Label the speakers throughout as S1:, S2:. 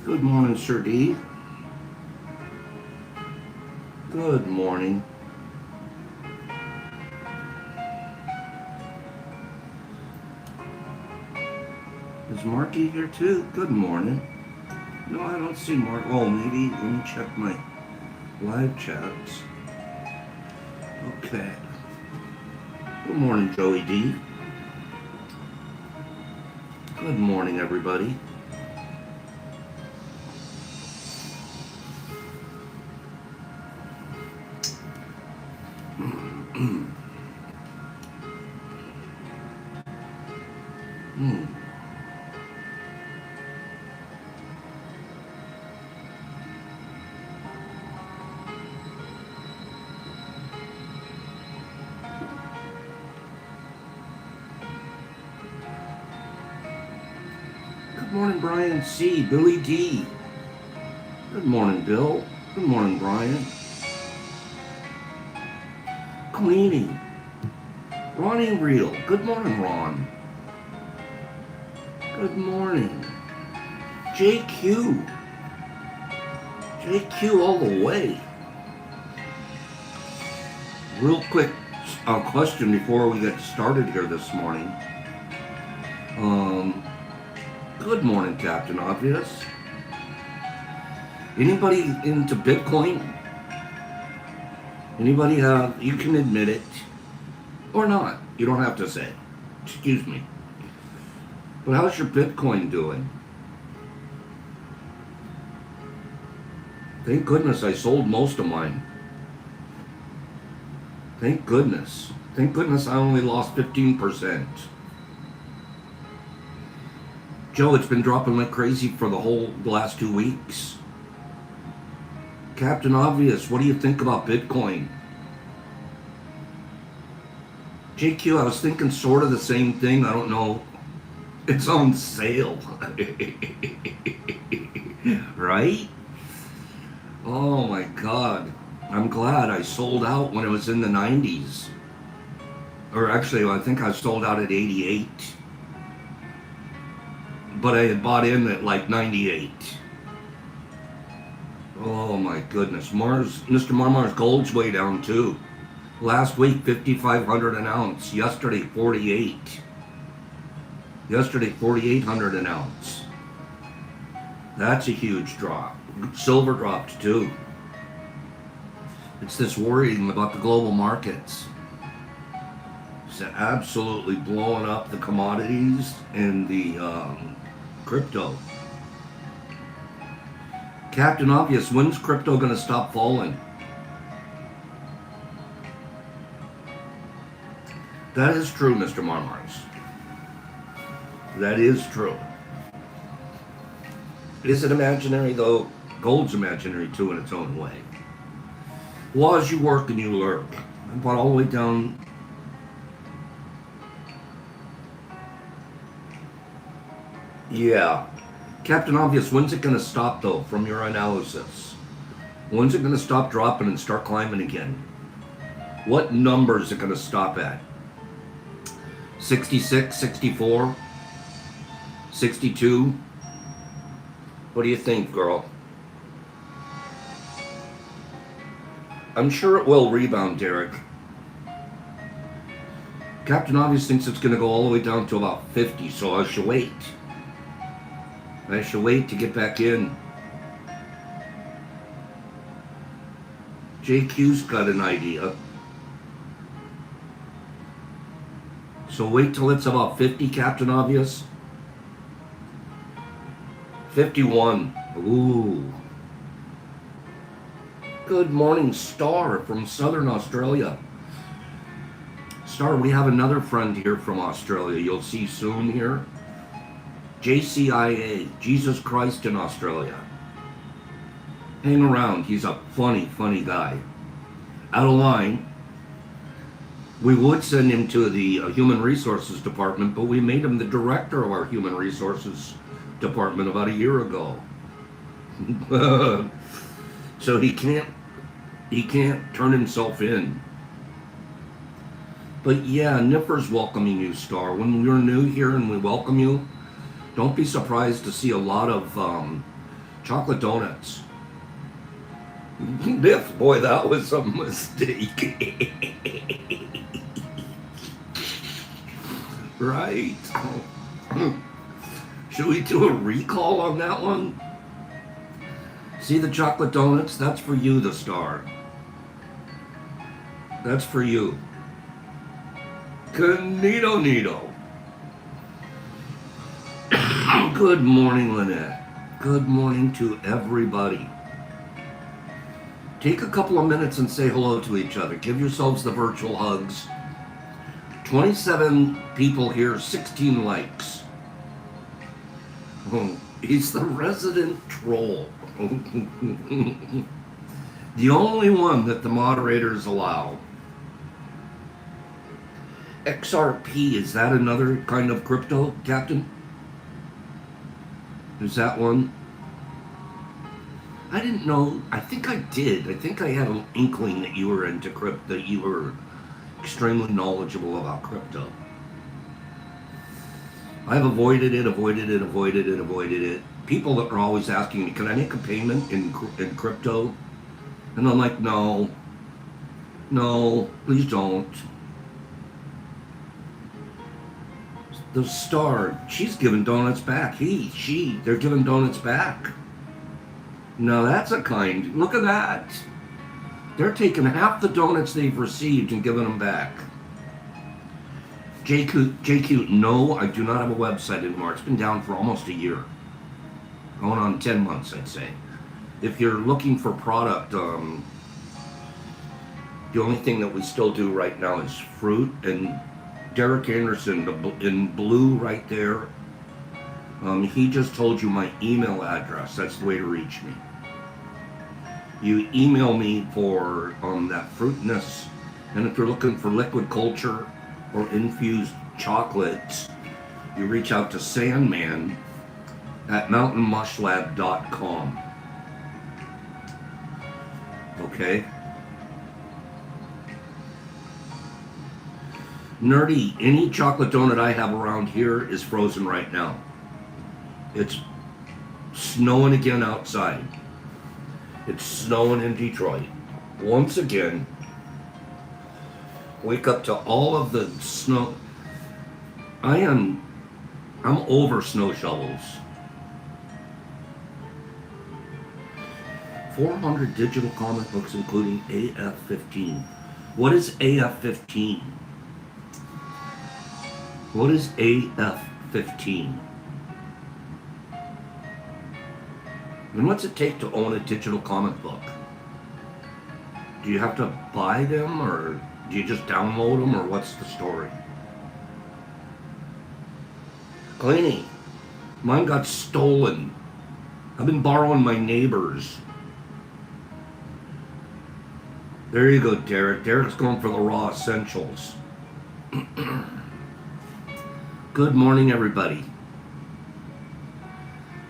S1: Good morning, Sir D. Good morning. Is Marky here too? Good morning. No, I don't see Mark. Oh, maybe. Let me check my live chats. Okay. Good morning, Joey D. Good morning, everybody. Hmm. Good morning, Brian C. Billy D. Good morning, Bill. Good morning, Brian. Cleaning. Ronnie Real. Good morning, Ron. Good morning. JQ. JQ all the way. Real quick question before we get started here this morning. Good morning, Captain Obvious. Anybody into Bitcoin? Anybody have, you can admit it or not. You don't have to say. Excuse me. But how's your Bitcoin doing? Thank goodness I sold most of mine. Thank goodness. Thank goodness I only lost 15%. Joe, it's been dropping like crazy for the last 2 weeks. Captain Obvious, what do you think about Bitcoin? JQ, I was thinking sort of the same thing. I don't know. It's on sale. Right? Oh my God. I'm glad I sold out when it was in the 90s. Or actually, I think I sold out at 88. But I had bought in at like 98. Oh my goodness. Mr. Marmar's gold's way down too. Last week, 5,500 an ounce. Yesterday, 48. Yesterday, 4,800 an ounce. That's a huge drop. Silver dropped too. It's this worrying about the global markets. It's absolutely blowing up the commodities and the crypto. Captain Obvious, when's crypto going to stop falling? That is true, Mr. Marmars. That is true. Is it imaginary, though? Gold's imaginary, too, in its own way. Well, as you work and you learn. I bought all the way down. Yeah. Captain Obvious, when's it going to stop, though, from your analysis? When's it going to stop dropping and start climbing again? What number is it going to stop at? 66, 64, 62? What do you think, girl? I'm sure it will rebound, Derek. Captain Obvious thinks it's going to go all the way down to about 50, so I should wait. I should wait to get back in. JQ's got an idea. So wait till it's about 50, Captain Obvious. 51. Ooh. Good morning, Star from Southern Australia. Star, we have another friend here from Australia. You'll see soon here. JCIA, Jesus Christ in Australia. Hang around. He's a funny, funny guy. Out of line. We would send him to the Human Resources Department, but we made him the director of our Human Resources Department about a year ago. So he can't turn himself in. But yeah, Nipper's welcoming you, Star. When you're new here and we welcome you, don't be surprised to see a lot of Chocolate donuts. Biff, boy, that was a mistake. Right? Should we do a recall on that one? See the chocolate donuts? That's for you, the star. That's for you. Nito. Good morning, Lynette. Good morning to everybody. Take a couple of minutes and say hello to each other. Give yourselves the virtual hugs. 27 people here, 16 likes. Oh, he's the resident troll. The only one that the moderators allow. XRP, is that another kind of crypto, Captain? Is that one? I didn't know. I think I did. I think I had an inkling that you were into crypto, that you were extremely knowledgeable about crypto. I've avoided it. People that are always asking me, can I make a payment in crypto? And I'm like, no, please don't. The star, she's giving donuts back. They're giving donuts back. Now that's a kind. Look at that. They're taking half the donuts they've received and giving them back. JQ, no, I do not have a website anymore. It's been down for almost a year. Going on 10 months, I'd say. If you're looking for product, the only thing that we still do right now is fruit. And Derek Anderson, in blue right there, he just told you my email address. That's the way to reach me. You email me for that fruitness, and if you're looking for liquid culture or infused chocolates, you reach out to Sandman at mountainmushlab.com. Okay? Nerdy, any chocolate donut I have around here is frozen right now. It's snowing again outside. It's snowing in Detroit. Once again, wake up to all of the snow. I'm over snow shovels. 400 digital comic books, including AF-15. What is AF-15? What is AF-15? And what's it take to own a digital comic book? Do you have to buy them, or do you just download them, or what's the story? Cleaning. Mine got stolen. I've been borrowing my neighbor's. There you go, Derek. Derek's going for the raw essentials. Good morning, everybody.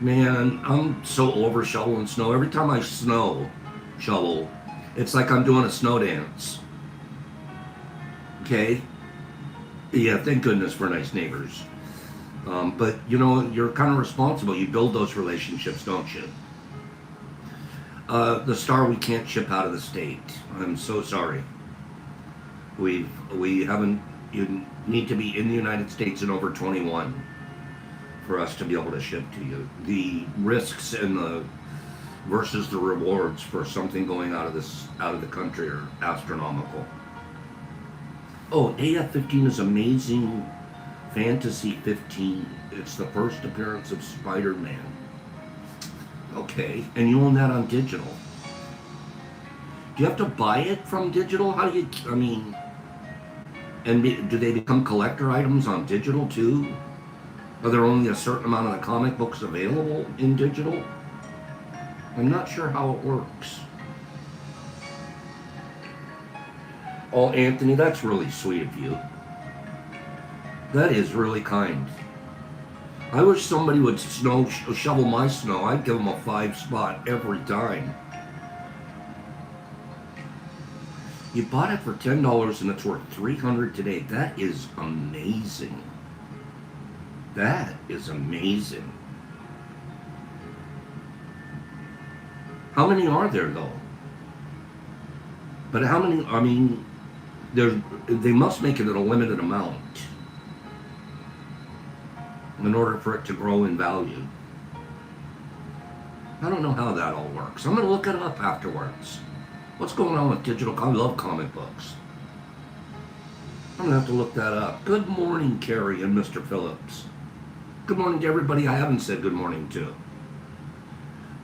S1: Man, I'm so over shoveling snow. Every time I shovel, it's like I'm doing a snow dance. Okay? Yeah, thank goodness for nice neighbors. But, you know, you're kind of responsible. You build those relationships, don't you? The star, we can't ship out of the state. I'm so sorry. We haven't, you need to be in the United States and over 21 for us to be able to ship to you. The risks and the versus the rewards for something going out of the country are astronomical. Oh, AF-15 is Amazing Fantasy 15. It's the first appearance of Spider-Man. Okay, and you own that on digital. Do you have to buy it from digital? How do you, I mean, and do they become collector items on digital too? Are there only a certain amount of the comic books available in digital? I'm not sure how it works. Oh, Anthony, that's really sweet of you. That is really kind. I wish somebody would shovel my snow. I'd give them a 5-spot every time. You bought it for $10 and it's worth $300 today. That is amazing. That is amazing. How many are there though? But how many? I mean, they must make it at a limited amount in order for it to grow in value. I don't know how that all works. I'm going to look it up afterwards. What's going on with digital? I love comic books. I'm going to have to look that up. Good morning, Carrie and Mr. Phillips. Good morning to everybody I haven't said good morning to.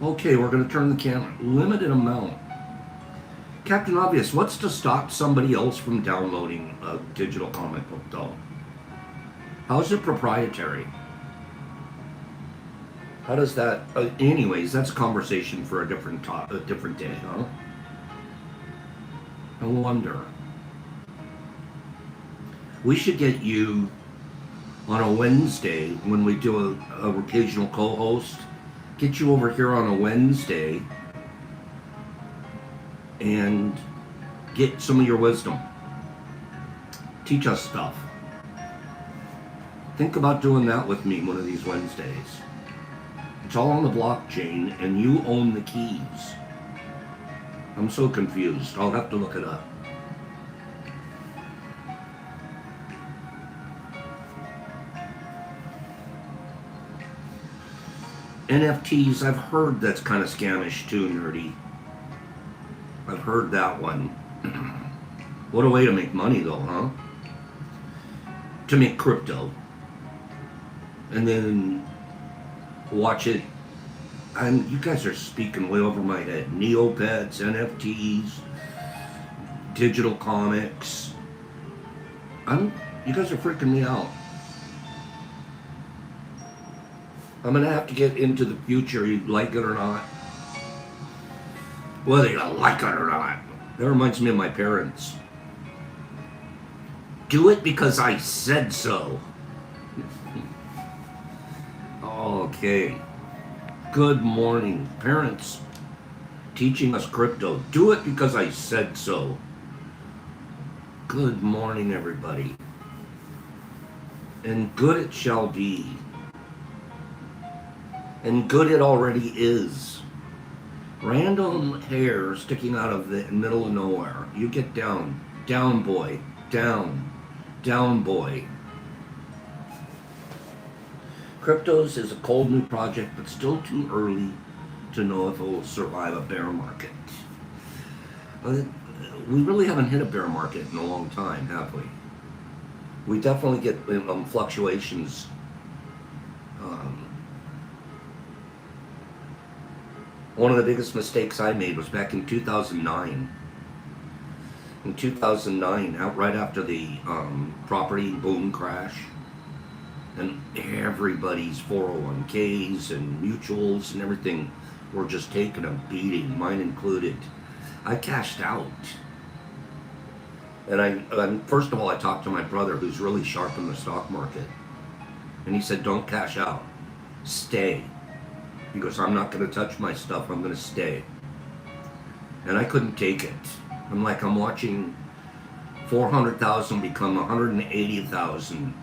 S1: Okay, we're going to turn the camera. Limited amount. Captain Obvious, what's to stop somebody else from downloading a digital comic book, though? How's it proprietary? How does that... anyways, that's a conversation for a different day, huh? I wonder. We should get you on a Wednesday when we do a occasional co-host. Get you over here on a Wednesday and get some of your wisdom. Teach us stuff. Think about doing that with me one of these Wednesdays. It's all on the blockchain and you own the keys. I'm so confused. I'll have to look it up. NFTs, I've heard that's kind of scamish too, nerdy. I've heard that one. What a way to make money though, huh? To make crypto. And then watch it. You guys are speaking way over my head. Neopets, NFTs, digital comics. You guys are freaking me out. I'm gonna have to get into the future, you like it or not. Whether you like it or not. That reminds me of my parents. Do it because I said so. Okay. Good morning, parents. Teaching us crypto. Do it because I said so. Good morning, everybody. And good it shall be. And good it already is. Random hair sticking out of the middle of nowhere. You get down. Down, boy. Down. Down, boy. Cryptos is a cold new project, but still too early to know if it will survive a bear market. We really haven't hit a bear market in a long time, have we? We definitely get fluctuations. One of the biggest mistakes I made was back in 2009. In 2009, right after the property boom crash, and everybody's 401ks and mutuals and everything were just taking a beating, mine included. I cashed out. And first of all, I talked to my brother who's really sharp in the stock market. And he said, don't cash out, stay. He goes, I'm not going to touch my stuff, I'm going to stay. And I couldn't take it. I'm watching 400,000 become 180,000.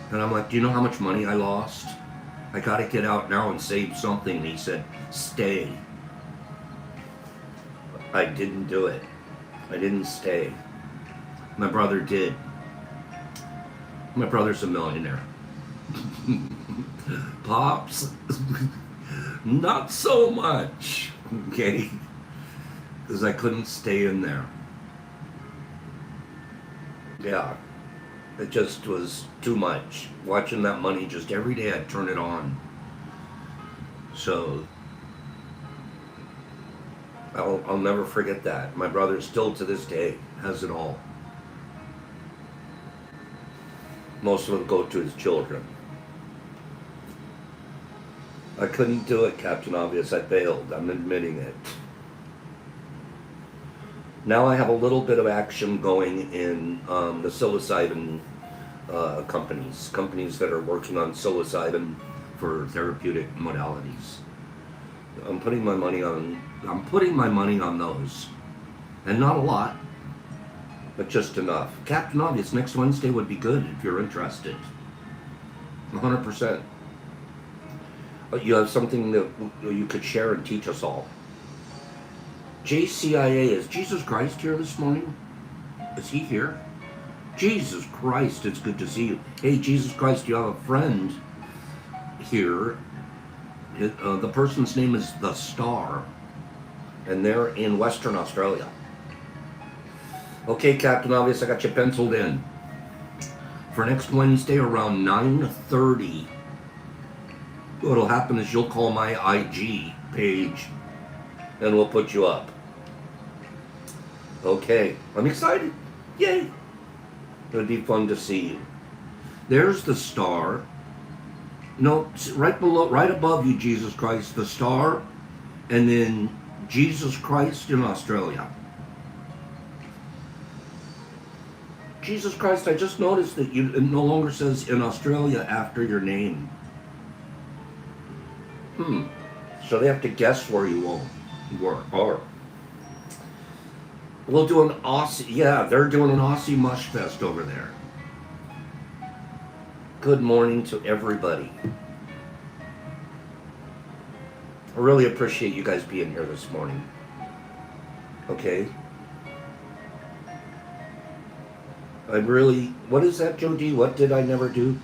S1: And I'm like, do you know how much money I lost? I got to get out now and save something. And he said, stay. I didn't do it. I didn't stay. My brother did. My brother's a millionaire. Pops, not so much, okay? Because I couldn't stay in there. Yeah, it just was too much. Watching that money just every day, I'd turn it on. So, I'll never forget that. My brother still to this day has it all. Most of it go to his children. I couldn't do it, Captain Obvious. I failed. I'm admitting it. Now I have a little bit of action going in the psilocybin companies that are working on psilocybin for therapeutic modalities. I'm putting my money on those, and not a lot, but just enough. Captain Obvious, next Wednesday would be good if you're interested. 100%. You have something that you could share and teach us all. JCIA, is Jesus Christ here this morning? Is he here? Jesus Christ, it's good to see you. Hey, Jesus Christ, you have a friend here. The person's name is The Star, and they're in Western Australia. Okay, Captain Obvious, I got you penciled in. For next Wednesday around 9:30, what'll happen is you'll call my IG page, and we'll put you up. Okay, I'm excited. Yay! It'll be fun to see you. There's The Star. No, right below, right above you, Jesus Christ, The Star, and then Jesus Christ in Australia. Jesus Christ, I just noticed that it no longer says in Australia after your name. So they have to guess where you are. We'll do an Aussie, yeah, they're doing an Aussie Mush Fest over there. Good morning to everybody. I really appreciate you guys being here this morning. Okay. What is that, Joe D? What did I never do?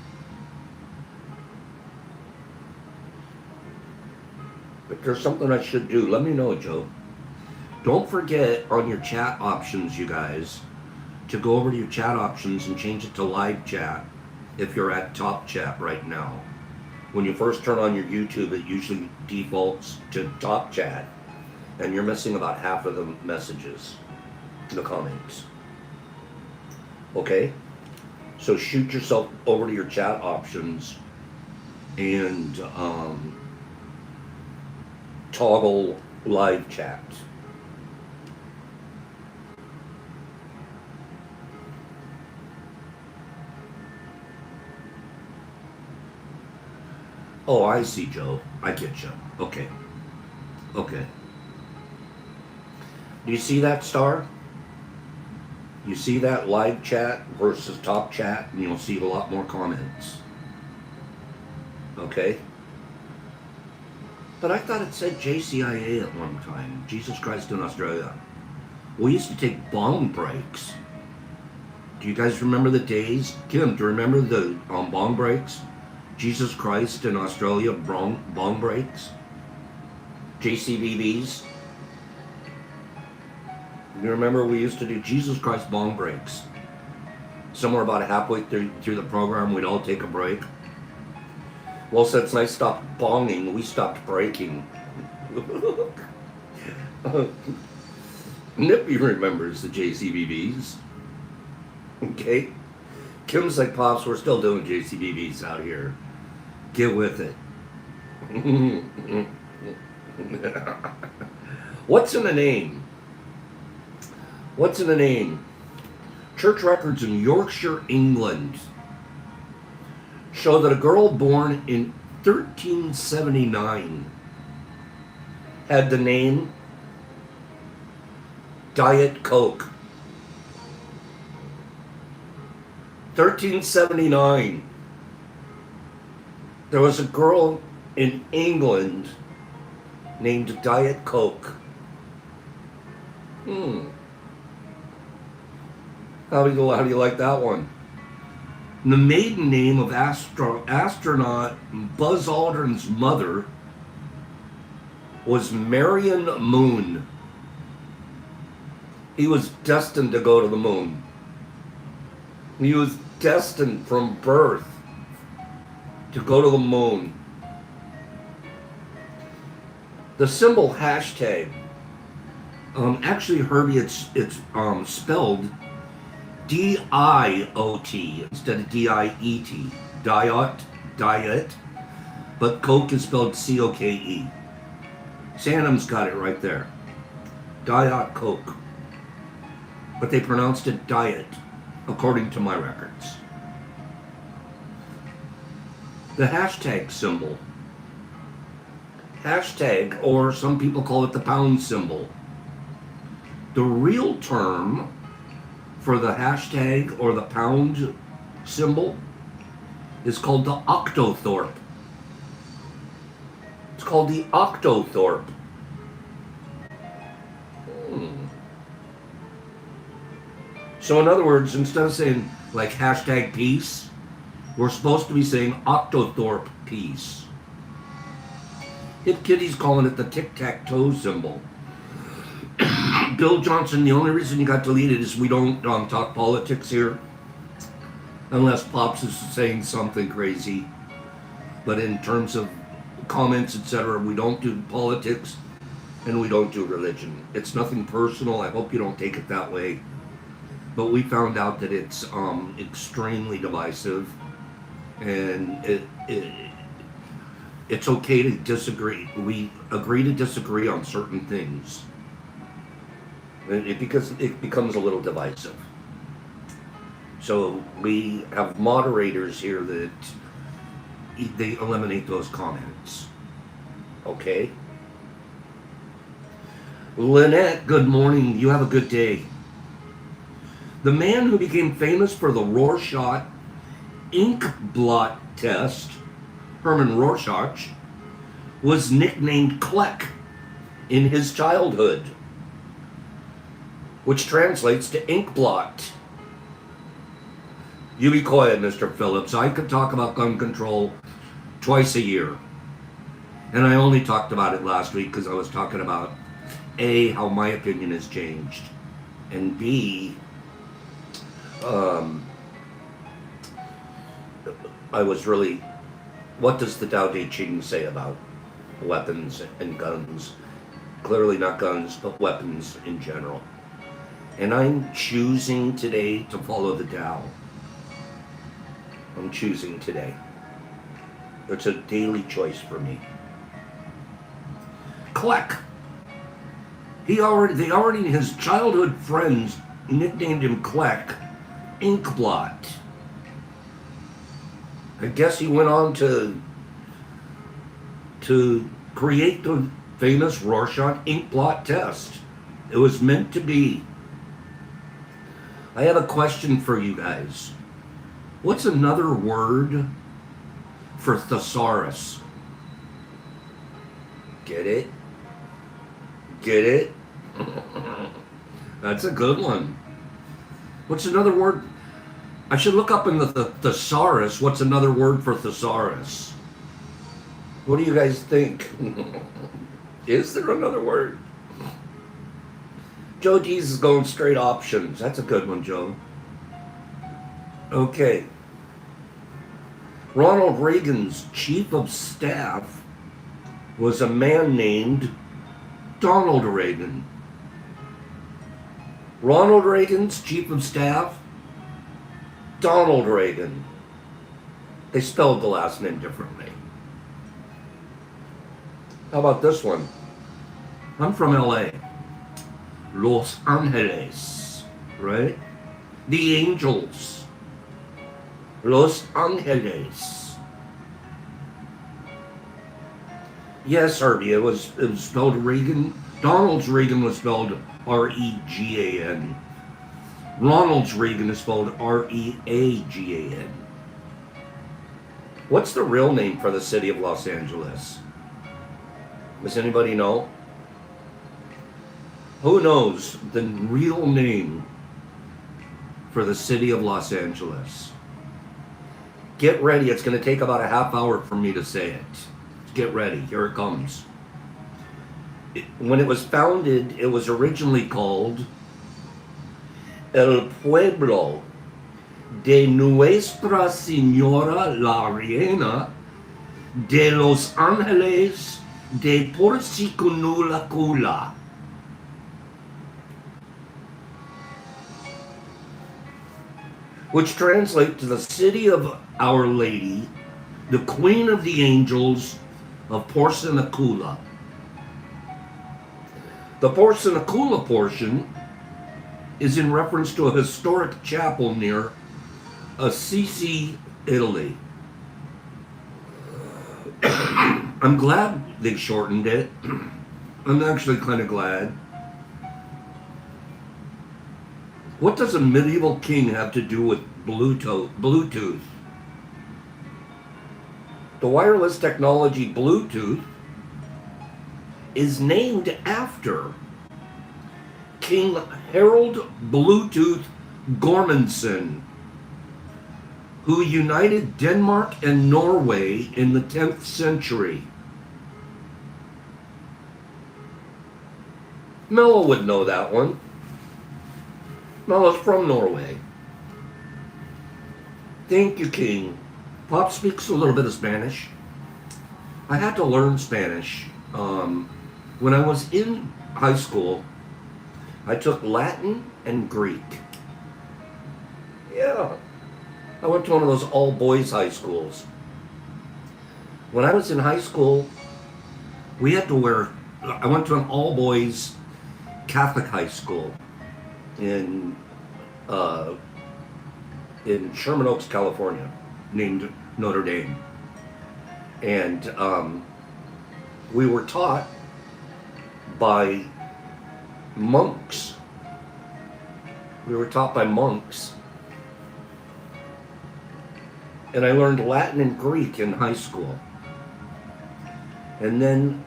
S1: If there's something I should do, let me know, Joe. Don't forget on your chat options, you guys, to go over to your chat options and change it to live chat if you're at top chat right now. When you first turn on your YouTube, it usually defaults to top chat, and you're missing about half of the messages, the comments. Okay? So shoot yourself over to your chat options and toggle live chat. Oh, I see, Joe. I get you. Okay. Okay. Do you see that, Star? You see that live chat versus top chat, and you'll see a lot more comments. Okay? But I thought it said JCIA at one time, Jesus Christ in Australia. We used to take bong breaks. Do you guys remember the days? Kim, do you remember the bong breaks? Jesus Christ in Australia bong breaks? JCBBs? You remember we used to do Jesus Christ bong breaks. Somewhere about halfway through the program, we'd all take a break. Well, since I stopped bonging, we stopped breaking. Nippy remembers the JCBBs. Okay? Kim's like, Pops, we're still doing JCBBs out here. Get with it. What's in the name? What's in the name? Church records in Yorkshire, England show that a girl born in 1379 had the name Diet Coke. 1379. There was a girl in England named Diet Coke. How do you like that one? The maiden name of astronaut Buzz Aldrin's mother was Marion Moon. He was destined to go to the moon. He was destined from birth to go to the moon. The symbol hashtag, actually, Herbie, it's spelled D-I-O-T instead of D-I-E-T. Diet, but Coke is spelled C-O-K-E. Sandom's got it right there. Diet Coke. But they pronounced it diet, according to my records. The hashtag symbol. Hashtag, or some people call it the pound symbol. The real term for the hashtag or the pound symbol is called the octothorpe. called the Octothorpe. So in other words, instead of saying like hashtag peace, we're supposed to be saying Octothorpe peace. Hip Kitty's calling it the tic-tac-toe symbol. Bill Johnson, the only reason you got deleted is we don't talk politics here. Unless Pops is saying something crazy. But in terms of comments, etc., we don't do politics and we don't do religion. It's nothing personal. I hope you don't take it that way. But we found out that it's extremely divisive. And it's okay to disagree. We agree to disagree on certain things. Because it becomes a little divisive. So we have moderators here that they eliminate those comments. Okay? Lynette, good morning. You have a good day. The man who became famous for the Rorschach ink blot test, Herman Rorschach, was nicknamed Kleck in his childhood, which translates to ink blot. You be quiet, Mr. Phillips. I could talk about gun control twice a year. And I only talked about it last week because I was talking about A, how my opinion has changed, and B, I was really, what does the Dao de Ching say about weapons and guns? Clearly not guns, but weapons in general. And I'm choosing today to follow the Tao. I'm choosing today. It's a daily choice for me. Kleck. They already, his childhood friends nicknamed him Kleck, Inkblot. I guess he went on to create the famous Rorschach Inkblot test. It was meant to be. I have a question for you guys. What's another word for thesaurus? Get it? Get it? That's a good one. What's another word? I should look up in the thesaurus what's another word for thesaurus. What do you guys think? Is there another word? Joe D's is going straight options. That's a good one, Joe. Okay. Ronald Reagan's chief of staff was a man named Donald Reagan. Ronald Reagan's chief of staff, Donald Reagan. They spelled the last name differently. How about this one? I'm from LA. Los Angeles, right? The Angels. Los Angeles. Yes, Herbie, it was spelled Reagan. Donald's Reagan was spelled R-E-G-A-N. Ronald's Reagan is spelled R-E-A-G-A-N. What's the real name for the city of Los Angeles? Does anybody know? Who knows the real name for the city of Los Angeles? Get ready. It's going to take about a half hour for me to say it. Get ready. Here it comes. When it was founded, it was originally called El Pueblo de Nuestra Señora la Reina de Los Ángeles de Porciúncula, which translates to the city of Our Lady, the Queen of the Angels of Porciúncula. The Porciúncula portion is in reference to a historic chapel near Assisi, Italy. I'm glad they shortened it. I'm actually kind of glad. What does a medieval king have to do with Bluetooth? The wireless technology Bluetooth is named after King Harold Bluetooth Gormundson, who united Denmark and Norway in the 10th century. Mello would know that one. Mello's from Norway. Thank you, King. Pop speaks a little bit of Spanish. I had to learn Spanish. When I was in high school, I took Latin and Greek. Yeah. I went to one of those all-boys high schools. When I was in high school, we had to wear... I went to an all-boys Catholic high school in Sherman Oaks, California, named Notre Dame. And we were taught by monks. We were taught by monks. And I learned Latin and Greek in high school. And then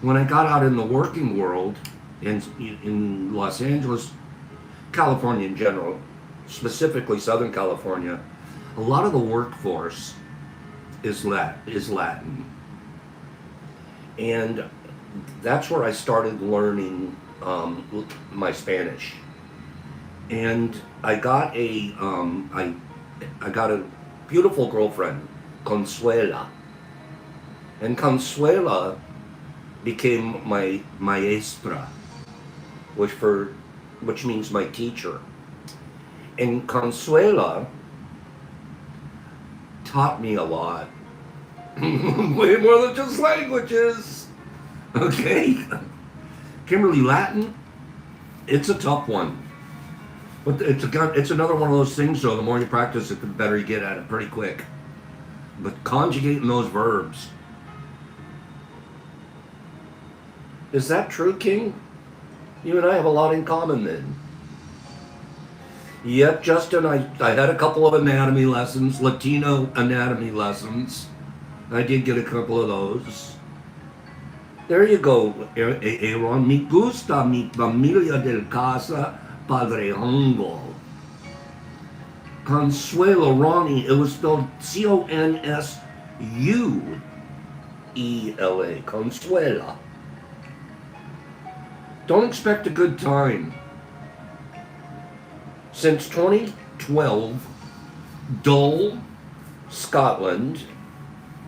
S1: when I got out in the working world in Los Angeles, California in general, specifically Southern California, a lot of the workforce is Latin. And that's where I started learning my Spanish. And I got a beautiful girlfriend, Consuela. And Consuela became my maestra, which means my teacher. And Consuela taught me a lot. Way more than just languages. Okay? Kimberly, Latin, it's a tough one. But it's another one of those things, though, the more you practice it, the better you get at it pretty quick. But conjugating those verbs. Is that true, King? You and I have a lot in common then. Yep, Justin, I had a couple of anatomy lessons, Latino anatomy lessons. I did get a couple of those. There you go, Aaron. Me gusta mi familia del casa Padre Hongo. Consuelo, Ronnie, it was spelled Consuela. Consuela. Don't expect a good time. Since 2012, Dull, Scotland,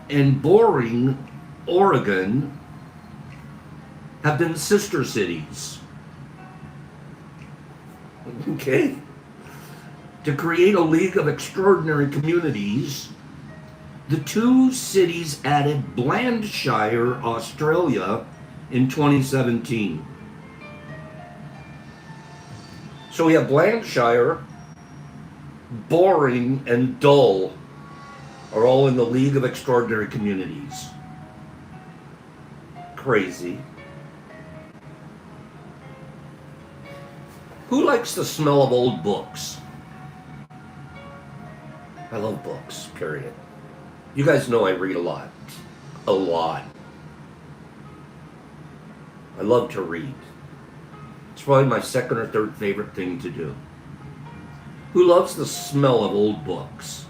S1: and Boring, Oregon, have been sister cities. Okay? To create a league of extraordinary communities, the two cities added Blandshire, Australia, in 2017. So we have Blandshire, Boring, and Dull are all in the League of Extraordinary Communities. Crazy. Who likes the smell of old books? I love books, period. You guys know I read a lot. A lot. I love to read. It's probably my second or third favorite thing to do. Who loves the smell of old books?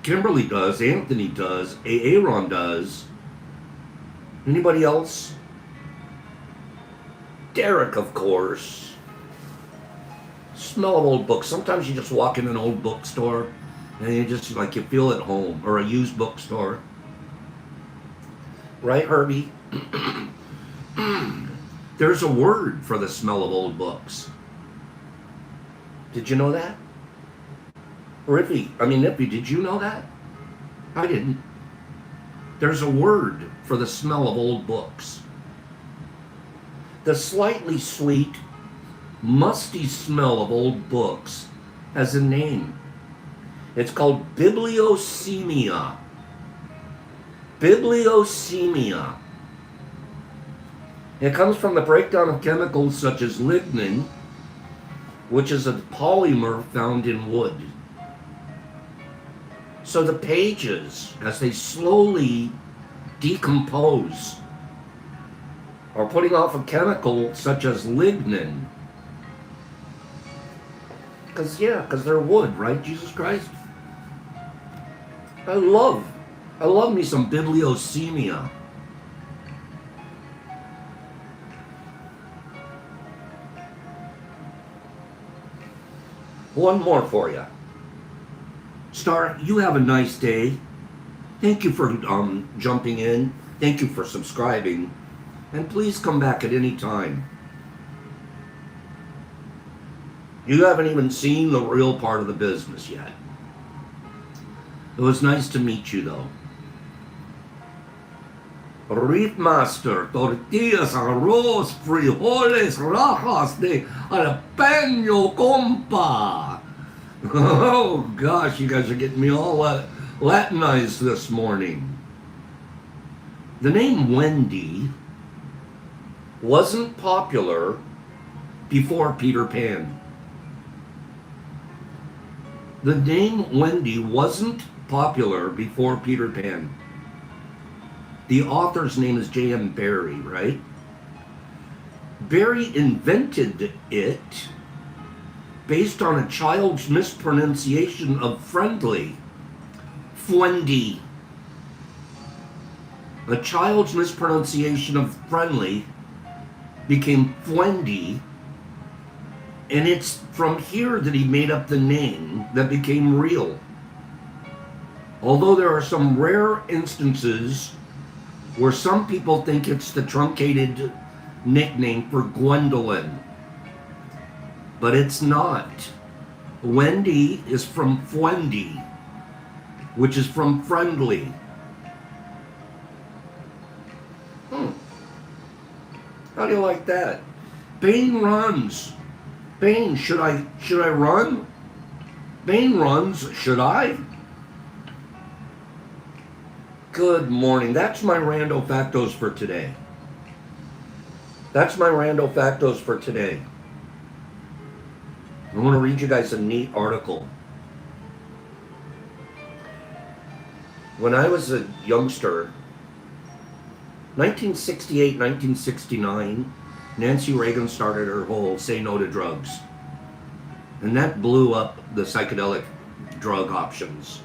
S1: Kimberly does, Anthony does, Aaron does. Anybody else? Derek, of course. Smell of old books. Sometimes you just walk in an old bookstore and you just like you feel at home, or a used bookstore. Right, Herbie? There's a word for the smell of old books. Did you know that? Or Iffy, did you know that? I didn't. There's a word for the smell of old books. The slightly sweet, musty smell of old books has a name. It's called bibliosemia. Bibliosemia. It comes from the breakdown of chemicals such as lignin, which is a polymer found in wood. So the pages, as they slowly decompose or putting off a chemical such as lignin. Because they're wood, right, Jesus Christ? I love me some bibliosemia. One more for you. Star, you have a nice day. Thank you for jumping in. Thank you for subscribing. And please come back at any time. You haven't even seen the real part of the business yet. It was nice to meet you, though. Ritmaster, tortillas, arroz, frijoles, rajas de jalapeño, compa. Oh gosh, you guys are getting me all Latinized this morning. The name Wendy wasn't popular before Peter Pan. The name Wendy wasn't popular before Peter Pan. The author's name is J.M. Barrie, right? Barrie invented it based on a child's mispronunciation of friendly. Fwendy. A child's mispronunciation of friendly became Fwendy, and it's from here that he made up the name that became real. Although there are some rare instances where some people think it's the truncated nickname for Gwendolyn, but it's not. Wendy is from Fwendy, which is from friendly. How do you like that? Bane runs. Bane, should I run? Bane runs, should I? Good morning. That's my rando factos for today. I want to read you guys a neat article. When I was a youngster, 1968, 1969, Nancy Reagan started her whole say no to drugs. And that blew up the psychedelic drug options.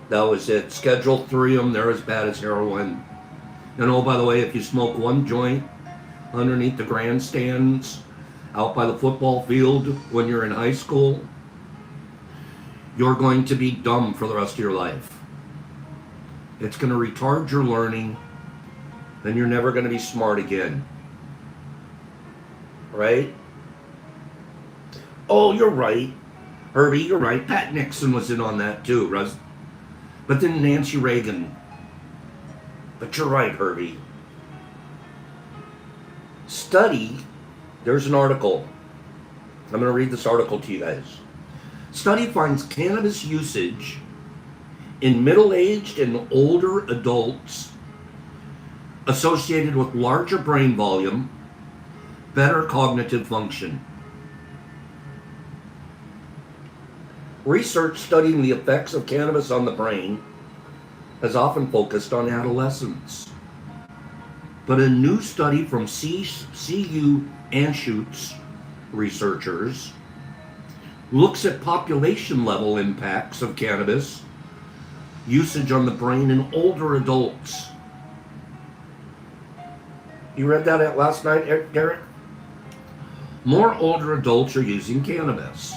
S1: That was it. Schedule 3 of them, they're as bad as heroin. And oh, by the way, if you smoke one joint underneath the grandstands out by the football field when you're in high school, you're going to be dumb for the rest of your life. It's going to retard your learning, then you're never going to be smart again. Right? Oh, you're right. Herbie, you're right. Pat Nixon was in on that too, but then Nancy Reagan. But you're right, Herbie. Study, there's an article. I'm going to read this article to you guys. Study finds cannabis usage in middle-aged and older adults associated with larger brain volume, better cognitive function. Research studying the effects of cannabis on the brain has often focused on adolescents. But a new study from CU Anschutz researchers looks at population-level impacts of cannabis usage on the brain in older adults. You read that last night, Derek? More older adults are using cannabis.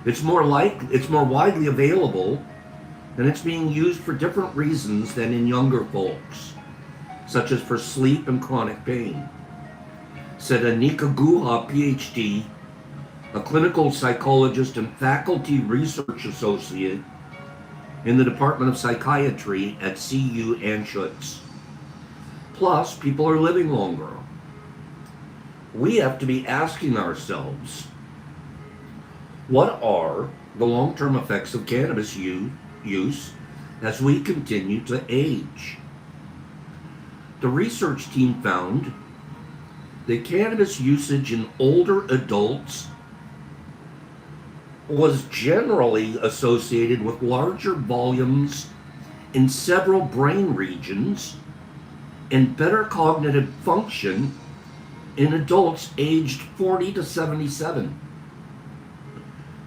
S1: It's more widely available, and it's being used for different reasons than in younger folks, such as for sleep and chronic pain, said Anika Guha, PhD, a clinical psychologist and faculty research associate in the Department of Psychiatry at CU Anschutz. Plus, people are living longer. We have to be asking ourselves, what are the long-term effects of cannabis use as we continue to age? The research team found that cannabis usage in older adults was generally associated with larger volumes in several brain regions and better cognitive function in adults aged 40 to 77.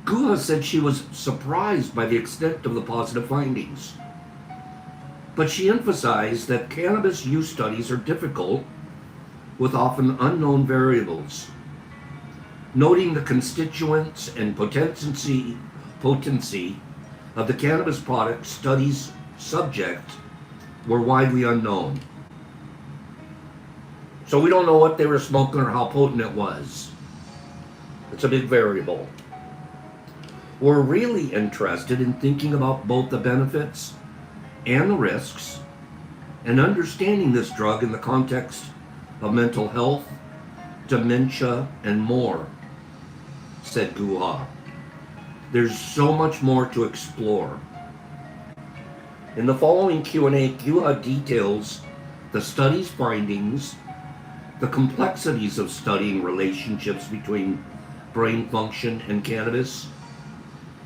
S1: Guha said she was surprised by the extent of the positive findings, but she emphasized that cannabis use studies are difficult with often unknown variables, noting the constituents and potency of the cannabis product studies subject were widely unknown. So we don't know what they were smoking or how potent it was. It's a big variable. We're really interested in thinking about both the benefits and the risks and understanding this drug in the context of mental health, dementia, and more, said Guha. There's so much more to explore. In the following Q&A, Guha details the study's findings, the complexities of studying relationships between brain function and cannabis,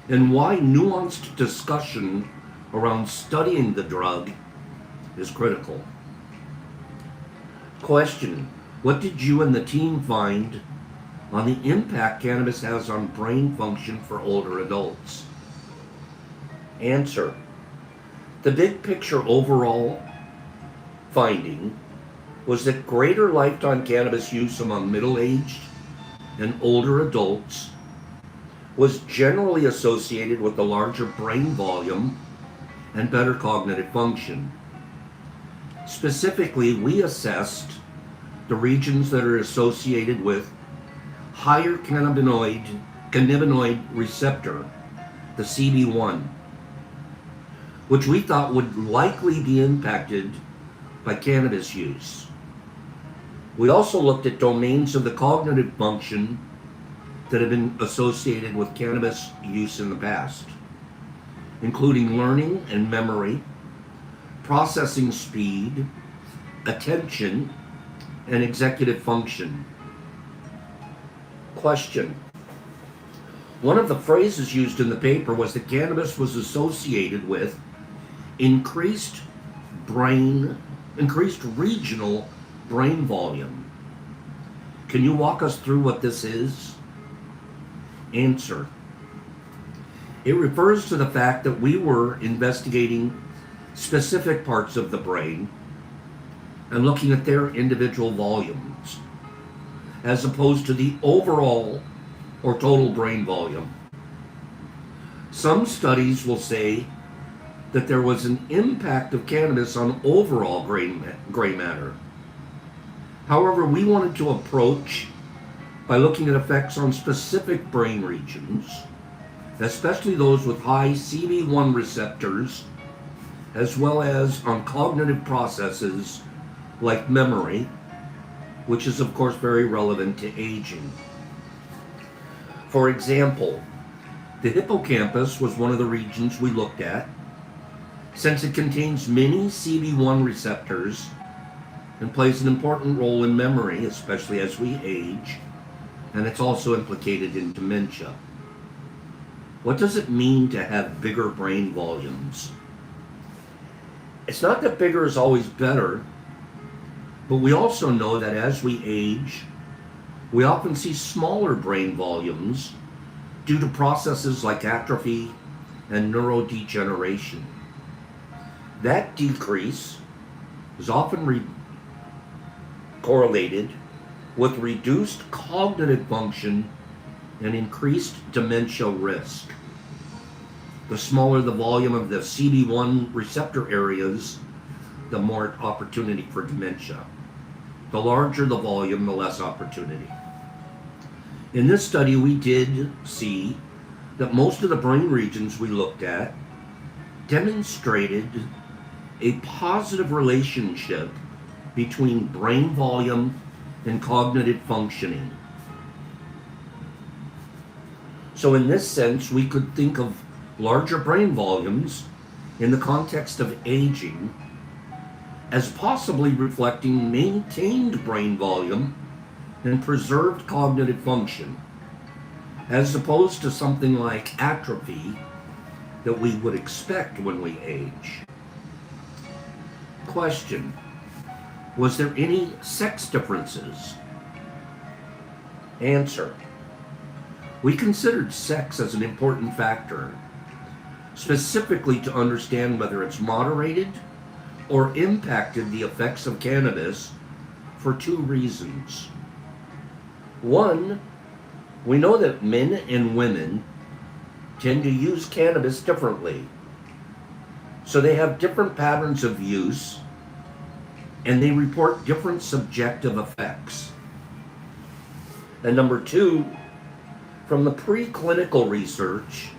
S1: and why nuanced discussion around studying the drug is critical. Question: what did you and the team find on the impact cannabis has on brain function for older adults? Answer: the big picture overall finding was that greater lifetime cannabis use among middle-aged and older adults was generally associated with a larger brain volume and better cognitive function. Specifically, we assessed the regions that are associated with higher cannabinoid receptor, the CB1, which we thought would likely be impacted by cannabis use. We also looked at domains of the cognitive function that have been associated with cannabis use in the past, including learning and memory, processing speed, attention, and executive function. Question: one of the phrases used in the paper was that cannabis was associated with increased regional brain volume. Can you walk us through what this is? Answer: it refers to the fact that we were investigating specific parts of the brain and looking at their individual volumes, as opposed to the overall or total brain volume. Some studies will say that there was an impact of cannabis on overall gray matter. However, we wanted to approach by looking at effects on specific brain regions, especially those with high CB1 receptors, as well as on cognitive processes like memory, which is of course very relevant to aging. For example, the hippocampus was one of the regions we looked at, since it contains many CB1 receptors and plays an important role in memory, especially as we age, and it's also implicated in dementia. What does it mean to have bigger brain volumes? It's not that bigger is always better, but we also know that as we age, we often see smaller brain volumes due to processes like atrophy and neurodegeneration. That decrease is often correlated with reduced cognitive function and increased dementia risk. The smaller the volume of the CB1 receptor areas, the more opportunity for dementia. The larger the volume, the less opportunity. In this study, we did see that most of the brain regions we looked at demonstrated a positive relationship between brain volume and cognitive functioning. So in this sense, we could think of larger brain volumes in the context of aging as possibly reflecting maintained brain volume and preserved cognitive function, as opposed to something like atrophy that we would expect when we age. Question: Was there any sex differences? Answer. We considered sex as an important factor, specifically to understand whether it's moderated or impacted the effects of cannabis for two reasons. One, we know that men and women tend to use cannabis differently. So they have different patterns of use and they report different subjective effects. And number two, from the preclinical research,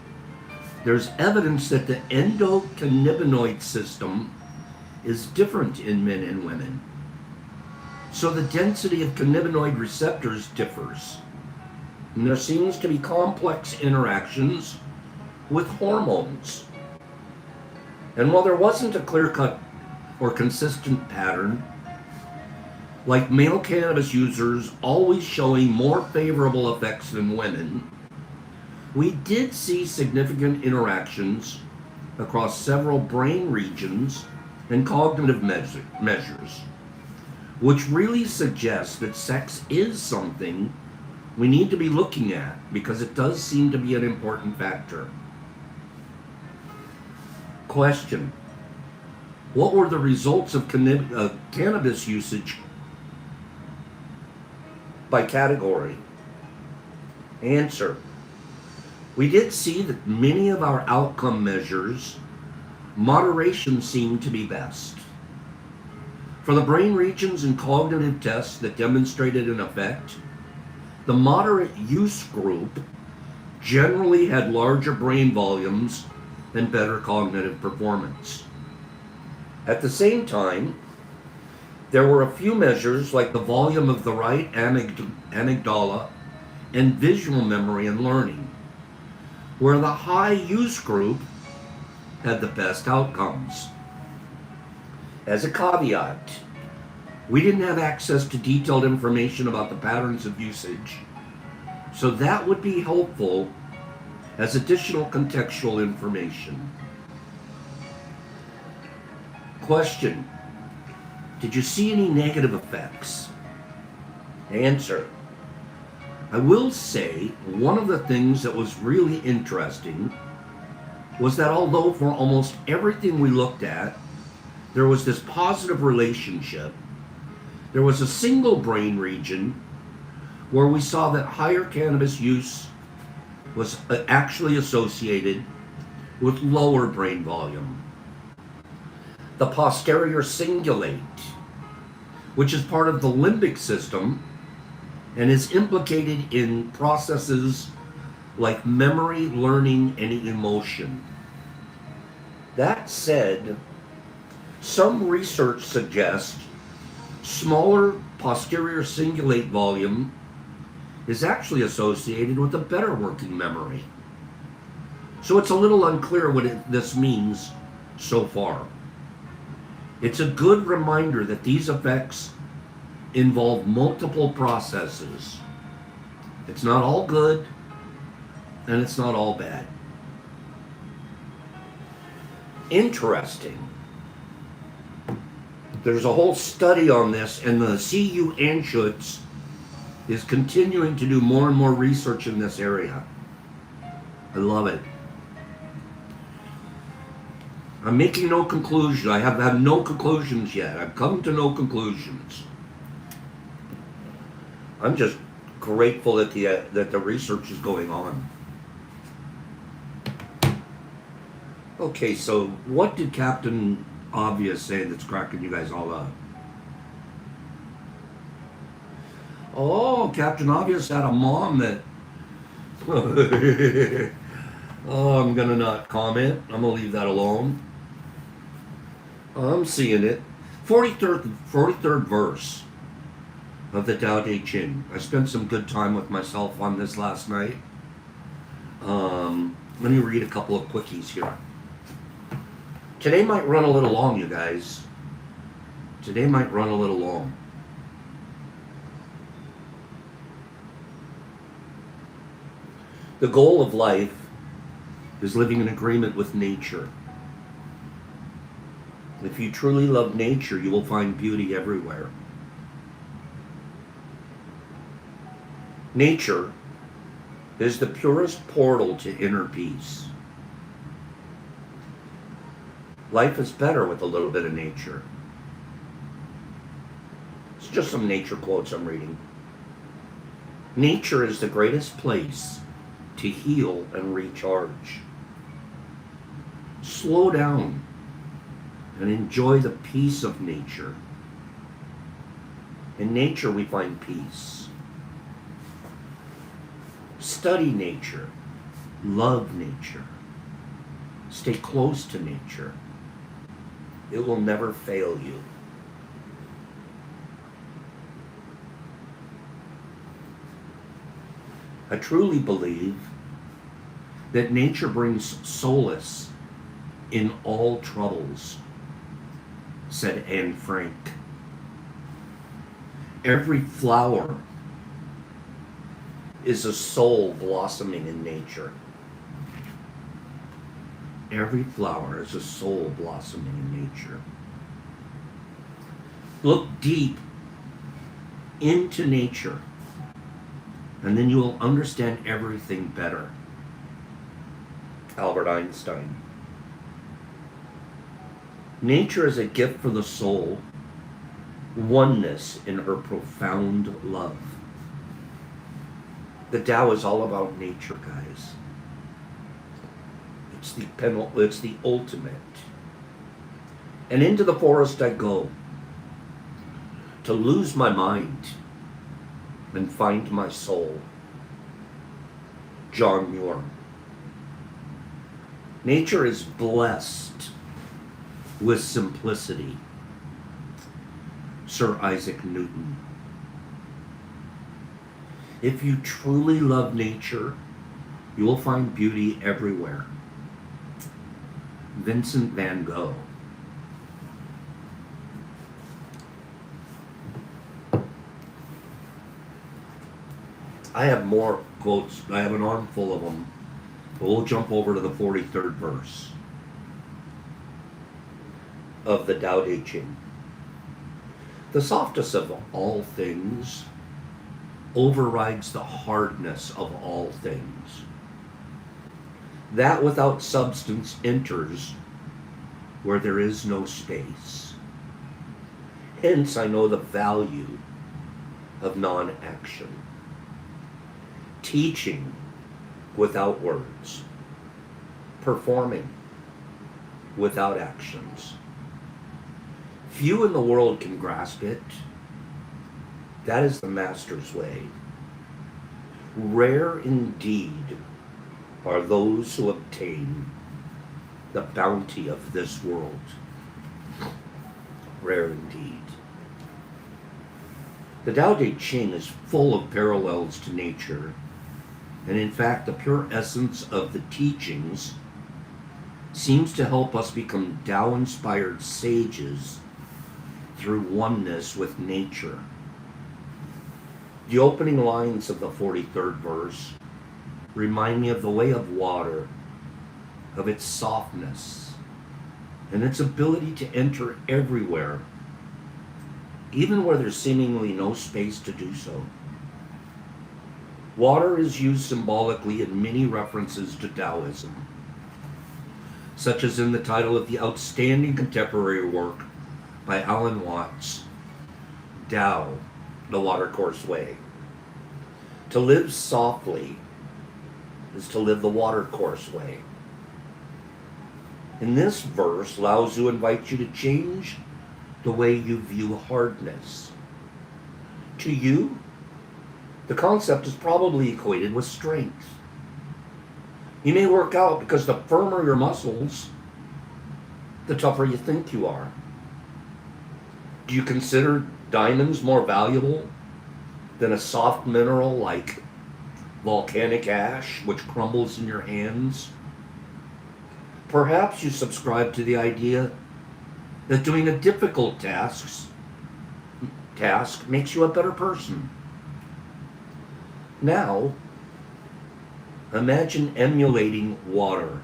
S1: there's evidence that the endocannabinoid system is different in men and women. So the density of cannabinoid receptors differs. And there seems to be complex interactions with hormones. And while there wasn't a clear-cut or consistent pattern, like male cannabis users always showing more favorable effects than women, we did see significant interactions across several brain regions and cognitive measures, which really suggests that sex is something we need to be looking at because it does seem to be an important factor. Question: what were the results of cannabis usage by category? Answer: we did see that many of our outcome measures, moderation seemed to be best. For the brain regions and cognitive tests that demonstrated an effect, the moderate use group generally had larger brain volumes and better cognitive performance. At the same time, there were a few measures like the volume of the right amygdala and visual memory and learning, where the high use group had the best outcomes. As a caveat, we didn't have access to detailed information about the patterns of usage, so that would be helpful as additional contextual information. Question: did you see any negative effects? Answer: I will say one of the things that was really interesting was that although for almost everything we looked at, there was this positive relationship, there was a single brain region where we saw that higher cannabis use was actually associated with lower brain volume. The posterior cingulate, which is part of the limbic system and is implicated in processes like memory, learning, and emotion. That said, some research suggests smaller posterior cingulate volume is actually associated with a better working memory. So it's a little unclear what this means so far. It's a good reminder that these effects involve multiple processes. It's not all good, and it's not all bad. Interesting. There's a whole study on this, and the CU Anschutz is continuing to do more and more research in this area. I love it. I'm making no conclusion. I have had no conclusions yet. I've come to no conclusions. I'm just grateful that the research is going on. Okay, so what did Captain Obvious say that's cracking you guys all up? Oh, Captain Obvious had a mom that... Oh, I'm gonna not comment. I'm gonna leave that alone. I'm seeing it. 43rd verse of the Dao de Ching. I spent some good time with myself on this last night. Let me read a couple of quickies here. Today might run a little long, you guys. Today might run a little long. The goal of life is living in agreement with nature. If you truly love nature, you will find beauty everywhere. Nature is the purest portal to inner peace. Life is better with a little bit of nature. It's just some nature quotes I'm reading. Nature is the greatest place to heal and recharge. Slow down and enjoy the peace of nature. In nature, we find peace. Study nature. Love nature. Stay close to nature. It will never fail you. I truly believe that nature brings solace in all troubles, said Anne Frank. Every flower is a soul blossoming in nature. Every flower is a soul blossoming in nature. Look deep into nature, and then you will understand everything better. Albert Einstein. Nature is a gift for the soul, oneness in her profound love. The Tao is all about nature, guys. It's the ultimate. And into the forest I go to lose my mind and find my soul. John Muir. Nature is blessed with simplicity. Sir Isaac Newton. If you truly love nature, you will find beauty everywhere. Vincent van Gogh. I have more quotes. I have an armful of them. But we'll jump over to the 43rd verse of the Dao de Ching. The softness of all things overrides the hardness of all things. That without substance enters where there is no space. Hence I know the value of non-action. Teaching without words. Performing without actions. Few in the world can grasp it. That is the master's way. Rare indeed are those who obtain the bounty of this world. Rare indeed. The Dao de Ching is full of parallels to nature, and in fact the pure essence of the teachings seems to help us become Tao-inspired sages through oneness with nature. The opening lines of the 43rd verse remind me of the way of water, of its softness, and its ability to enter everywhere, even where there's seemingly no space to do so. Water is used symbolically in many references to Taoism, such as in the title of the outstanding contemporary work by Alan Watts, Tao, the Watercourse Way. To live softly is to live the watercourse way. In this verse, Lao Tzu invites you to change the way you view hardness. To you, the concept is probably equated with strength. You may work out because the firmer your muscles, the tougher you think you are. Do you consider diamonds more valuable than a soft mineral like volcanic ash, which crumbles in your hands? Perhaps you subscribe to the idea that doing a difficult task makes you a better person. Now, imagine emulating water.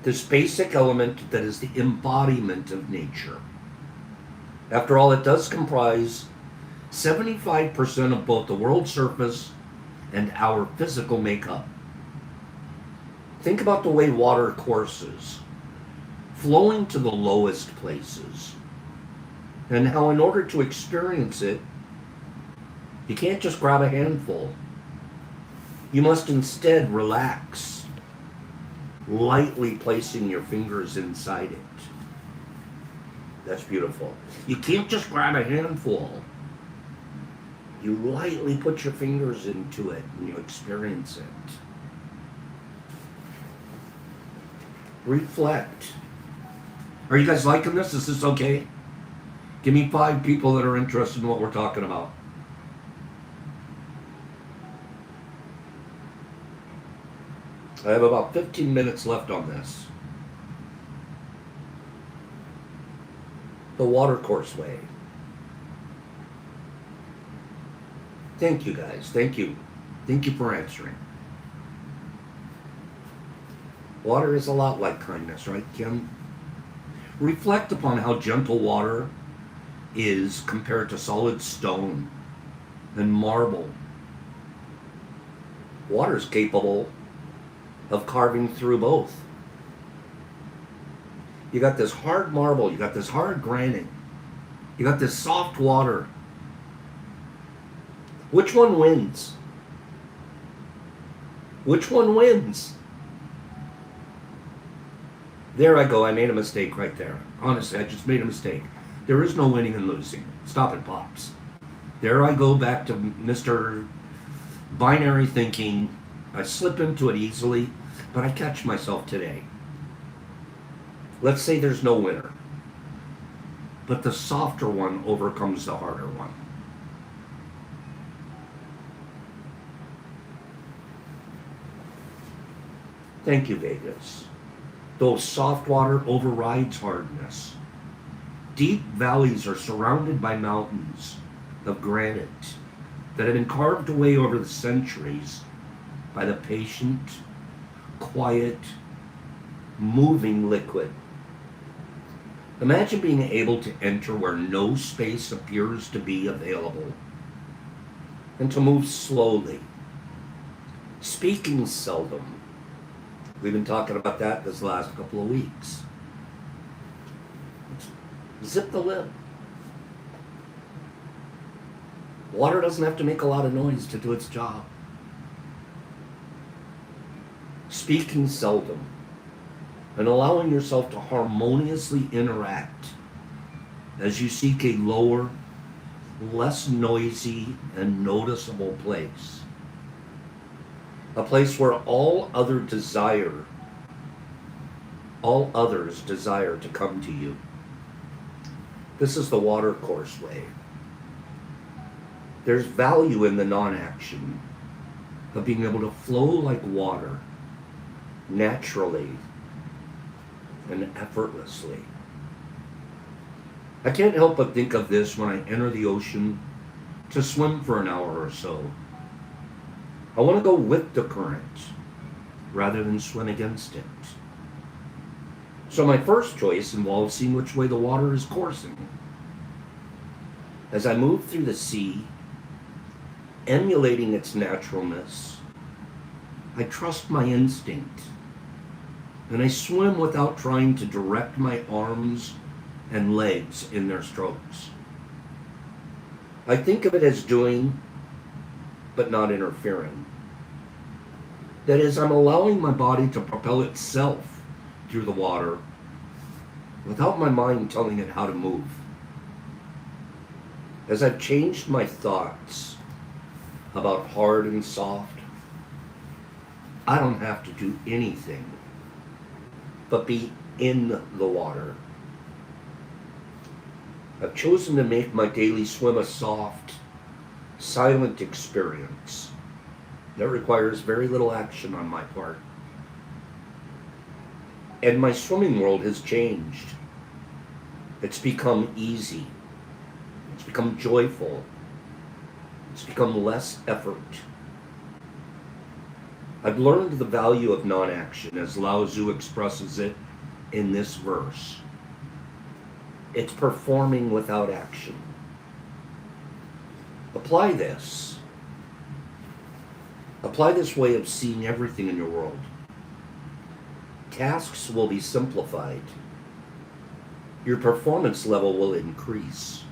S1: This basic element that is the embodiment of nature. After all, it does comprise 75% of both the world's surface and our physical makeup. Think about the way water courses, flowing to the lowest places, and how in order to experience it, you can't just grab a handful. You must instead relax, lightly placing your fingers inside it. That's beautiful. You can't just grab a handful. You lightly put your fingers into it and you experience it. Reflect. Are you guys liking this? Is this okay? Give me 5 people that are interested in what we're talking about. I have about 15 minutes left on this. The watercourse way. Thank you guys. Thank you. Thank you for answering. Water is a lot like kindness, right, Kim? Reflect upon how gentle water is compared to solid stone and marble. Water is capable of carving through both. You got this hard marble, you got this hard granite, you got this soft water. Which one wins? Which one wins? There I go, I made a mistake right there. Honestly, I just made a mistake. There is no winning and losing. Stop it, Pops. There I go back to Mr. Binary thinking. I slip into it easily, but I catch myself today. Let's say there's no winner, but the softer one overcomes the harder one. Thank you, Vegas. Though soft water overrides hardness. Deep valleys are surrounded by mountains of granite that have been carved away over the centuries by the patient, quiet, moving liquid. Imagine being able to enter where no space appears to be available and to move slowly, speaking seldom. We've been talking about that this last couple of weeks. Zip the lip. Water doesn't have to make a lot of noise to do its job. Speaking seldom and allowing yourself to harmoniously interact as you seek a lower, less noisy and noticeable place. A place where all others desire to come to you. This is the watercourse way. There's value in the non-action of being able to flow like water, naturally and effortlessly. I can't help but think of this when I enter the ocean to swim for an hour or so. I want to go with the current rather than swim against it. So my first choice involves seeing which way the water is coursing. As I move through the sea, emulating its naturalness, I trust my instinct, and I swim without trying to direct my arms and legs in their strokes. I think of it as doing, but not interfering. That is, I'm allowing my body to propel itself through the water without my mind telling it how to move. As I've changed my thoughts about hard and soft, I don't have to do anything but be in the water. I've chosen to make my daily swim a soft, silent experience that requires very little action on my part. And my swimming world has changed. It's become easy. It's become joyful. It's become less effort. I've learned the value of non-action as Lao Tzu expresses it in this verse. It's performing without action. Apply this. Apply this way of seeing everything in your world. Tasks will be simplified. Your performance level will increase.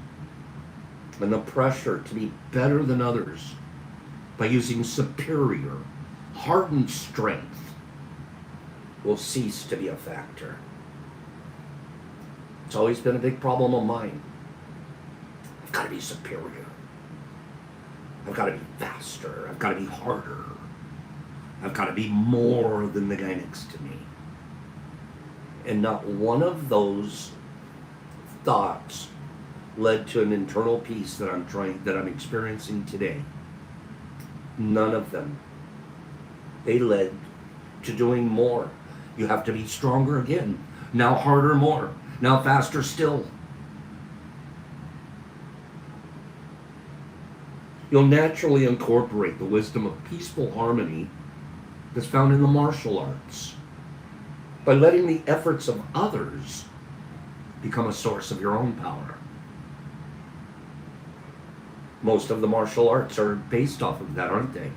S1: And the pressure to be better than others by using superior, hardened strength will cease to be a factor. It's always been a big problem of mine. I've got to be superior. I've got to be faster. I've got to be harder. I've got to be more than the guy next to me. And not one of those thoughts led to an internal peace that I'm experiencing today. None of them. They led to doing more. You have to be stronger again. Now harder more. Now faster still. You'll naturally incorporate the wisdom of peaceful harmony that's found in the martial arts by letting the efforts of others become a source of your own power. Most of the martial arts are based off of that, aren't they?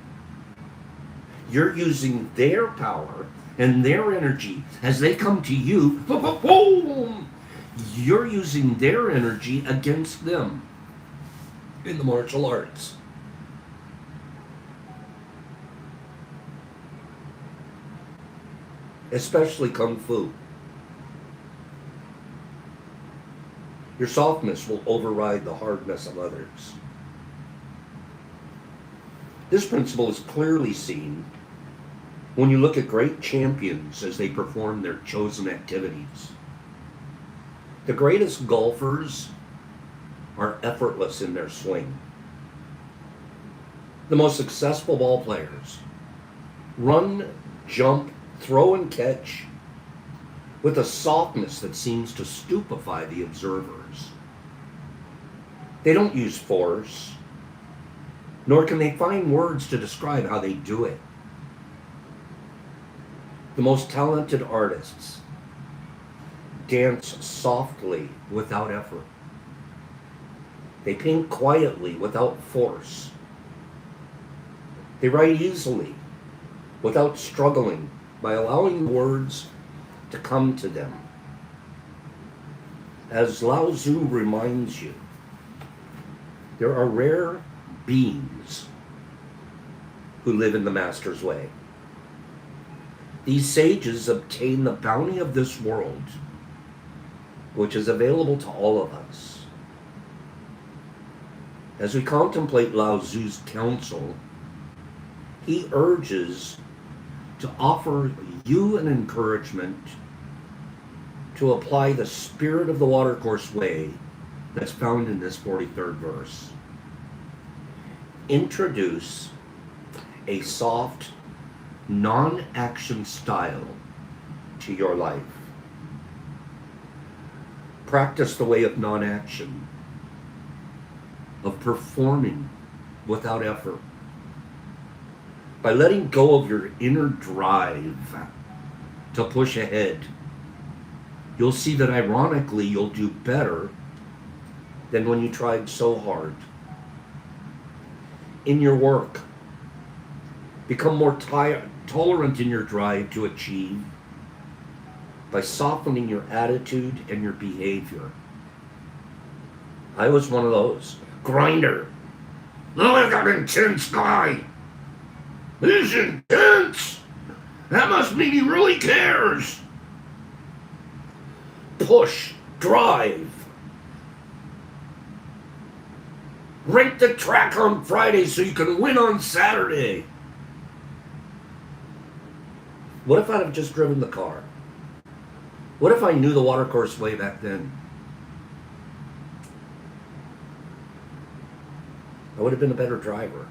S1: You're using their power and their energy as they come to you. Boom! You're using their energy against them in the martial arts. Especially Kung Fu. Your softness will override the hardness of others. This principle is clearly seen when you look at great champions as they perform their chosen activities. The greatest golfers are effortless in their swing. The most successful ball players run, jump, throw, and catch with a softness that seems to stupefy the observers. They don't use force, nor can they find words to describe how they do it. The most talented artists dance softly without effort. They paint quietly without force. They write easily without struggling by allowing words to come to them. As Lao Tzu reminds you, there are rare beings who live in the Master's way. These sages obtain the bounty of this world, which is available to all of us. As we contemplate Lao Tzu's counsel, he urges to offer you an encouragement to apply the spirit of the watercourse way that's found in this 43rd verse. Introduce a soft, non-action style to your life. Practice the way of non-action, of performing without effort. By letting go of your inner drive to push ahead, you'll see that ironically you'll do better than when you tried so hard. In your work, become more tolerant in your drive to achieve by softening your attitude and your behavior. I was one of those. Grinder. Look at that intense guy. He's intense. That must mean he really cares. Push. Drive. Rent the track on Friday so you can win on Saturday. What if I'd have just driven the car? What if I knew the watercourse way back then? I would have been a better driver.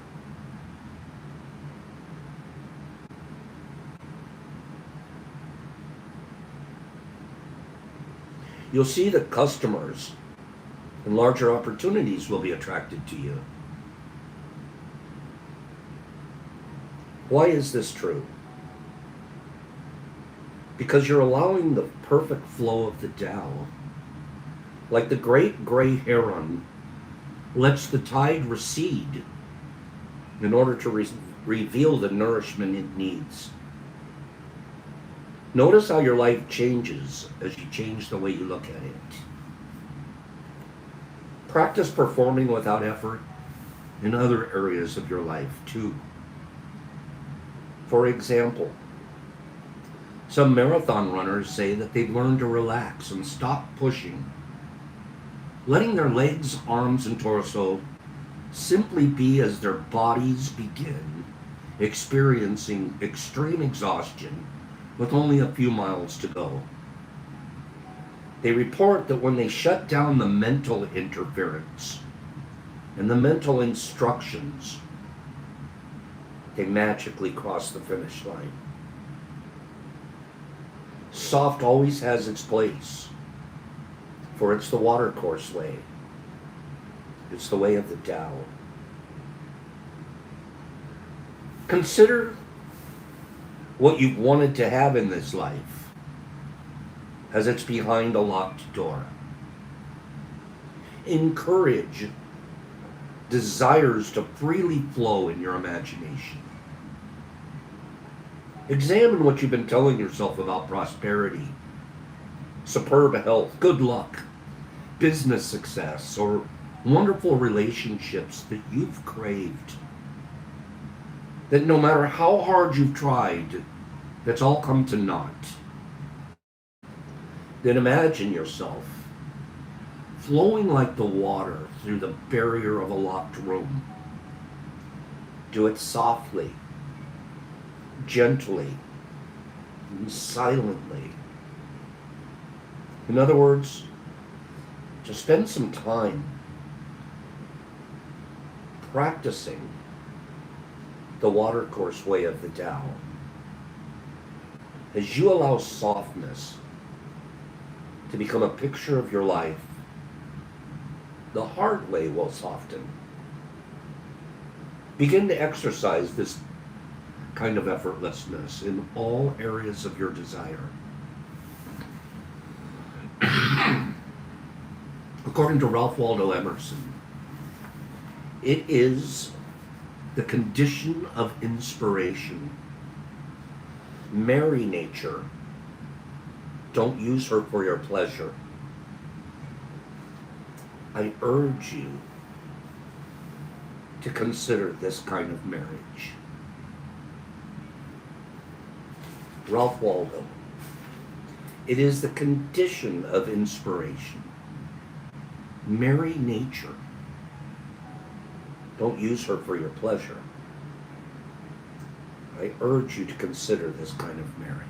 S1: You'll see that customers and larger opportunities will be attracted to you. Why is this true? because you're allowing the perfect flow of the Tao, like the great gray heron lets the tide recede in order to reveal the nourishment it needs. Notice how your life changes as you change the way you look at it. Practice performing without effort in other areas of your life too. For example, some marathon runners say that they've learned to relax and stop pushing, letting their legs, arms, and torso simply be as their bodies begin experiencing extreme exhaustion with only a few miles to go. They report that when they shut down the mental interference and the mental instructions, they magically cross the finish line. Soft always has its place, for it's the watercourse way. It's the way of the Tao. Consider what you've wanted to have in this life as it's behind a locked door. Encourage desires to freely flow in your imagination. Examine what you've been telling yourself about prosperity, superb health, good luck, business success, or wonderful relationships that you've craved. That no matter how hard you've tried, that's all come to naught. Then imagine yourself flowing like the water through the barrier of a locked room. Do it softly, gently, and silently. In other words, just spend some time practicing the watercourse way of the Tao. As you allow softness to become a picture of your life, the hard way will soften. Begin to exercise this kind of effortlessness in all areas of your desire. According to Ralph Waldo Emerson, it is the condition of inspiration. Marry nature. Don't use her for your pleasure. I urge you to consider this kind of marriage. Ralph Waldo. It is the condition of inspiration. Marry nature. Don't use her for your pleasure. I urge you to consider this kind of marriage.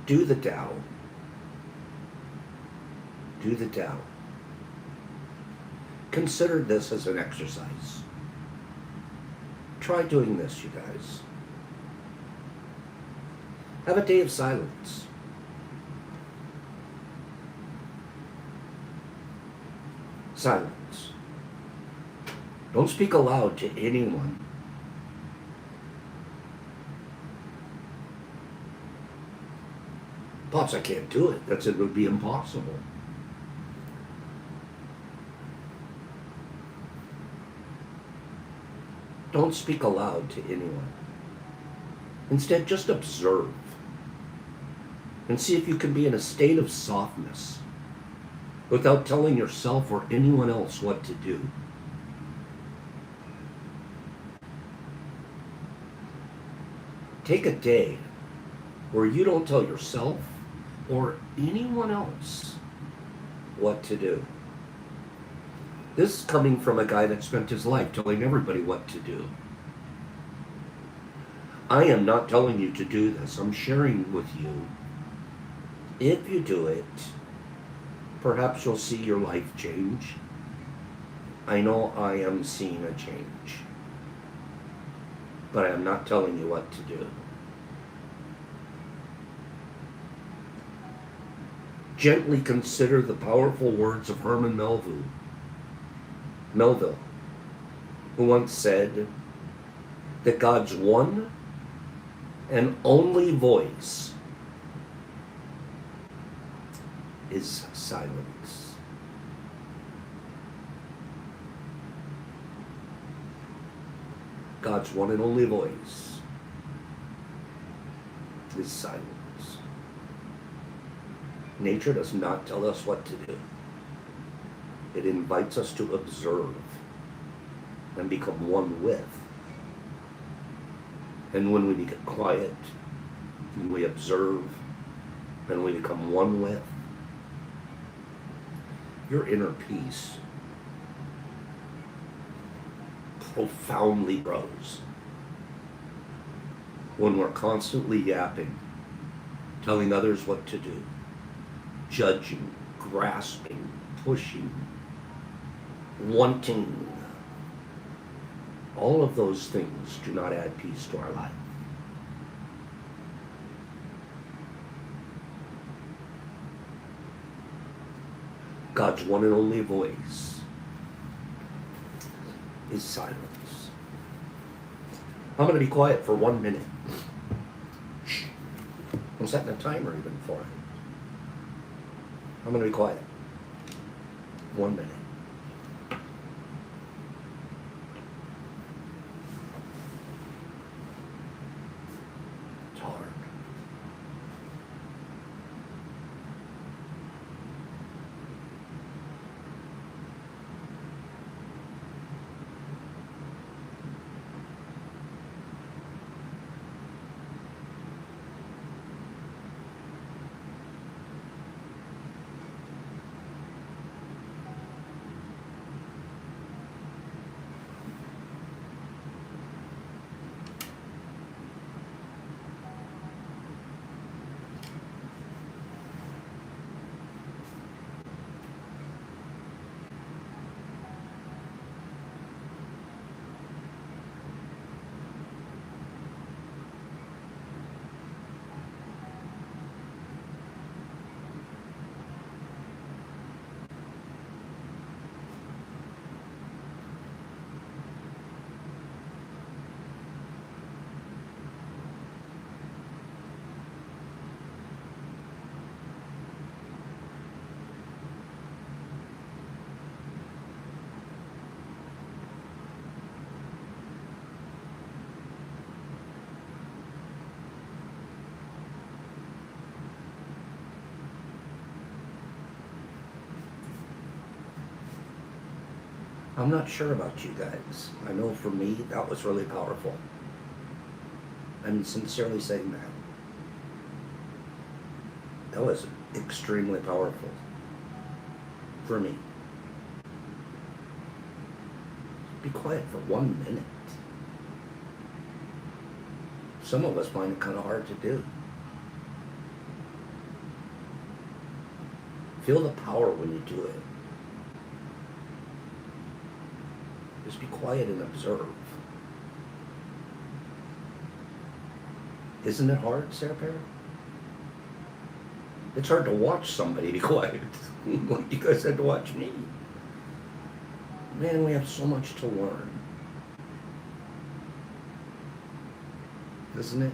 S1: Do the Tao. Do the Tao. Consider this as an exercise. Try doing this, you guys. Have a day of silence. Silence. Don't speak aloud to anyone. Pops, I can't do it. It would be impossible. Don't speak aloud to anyone. Instead, just observe and see if you can be in a state of softness without telling yourself or anyone else what to do. Take a day where you don't tell yourself or anyone else what to do. This is coming from a guy that spent his life telling everybody what to do. I am not telling you to do this. I'm sharing with you. If you do it, perhaps you'll see your life change. I know I am seeing a change. But I am not telling you what to do. Gently consider the powerful words of Herman Melville. who once said that God's one and only voice is silence. God's one and only voice is silence. Nature does not tell us what to do. It invites us to observe and become one with. And when we get quiet, and we observe, and we become one with, your inner peace profoundly grows. When we're constantly yapping, telling others what to do, judging, grasping, pushing, wanting, all of those things do not add peace to our life. God's one and only voice is silence. I'm going to be quiet for 1 minute. Shh. I'm setting a timer even for it. I'm going to be quiet. 1 minute. It's hard. I'm not sure about you guys. I know for me, that was really powerful. I'm sincerely saying that. That was extremely powerful for me. Be quiet for 1 minute. Some of us find it kind of hard to do. Feel the power when you do it. Just be quiet and observe. Isn't it hard, Sarah Perry? It's hard to watch somebody be quiet. Like you guys had to watch me. Man, we have so much to learn. Isn't it?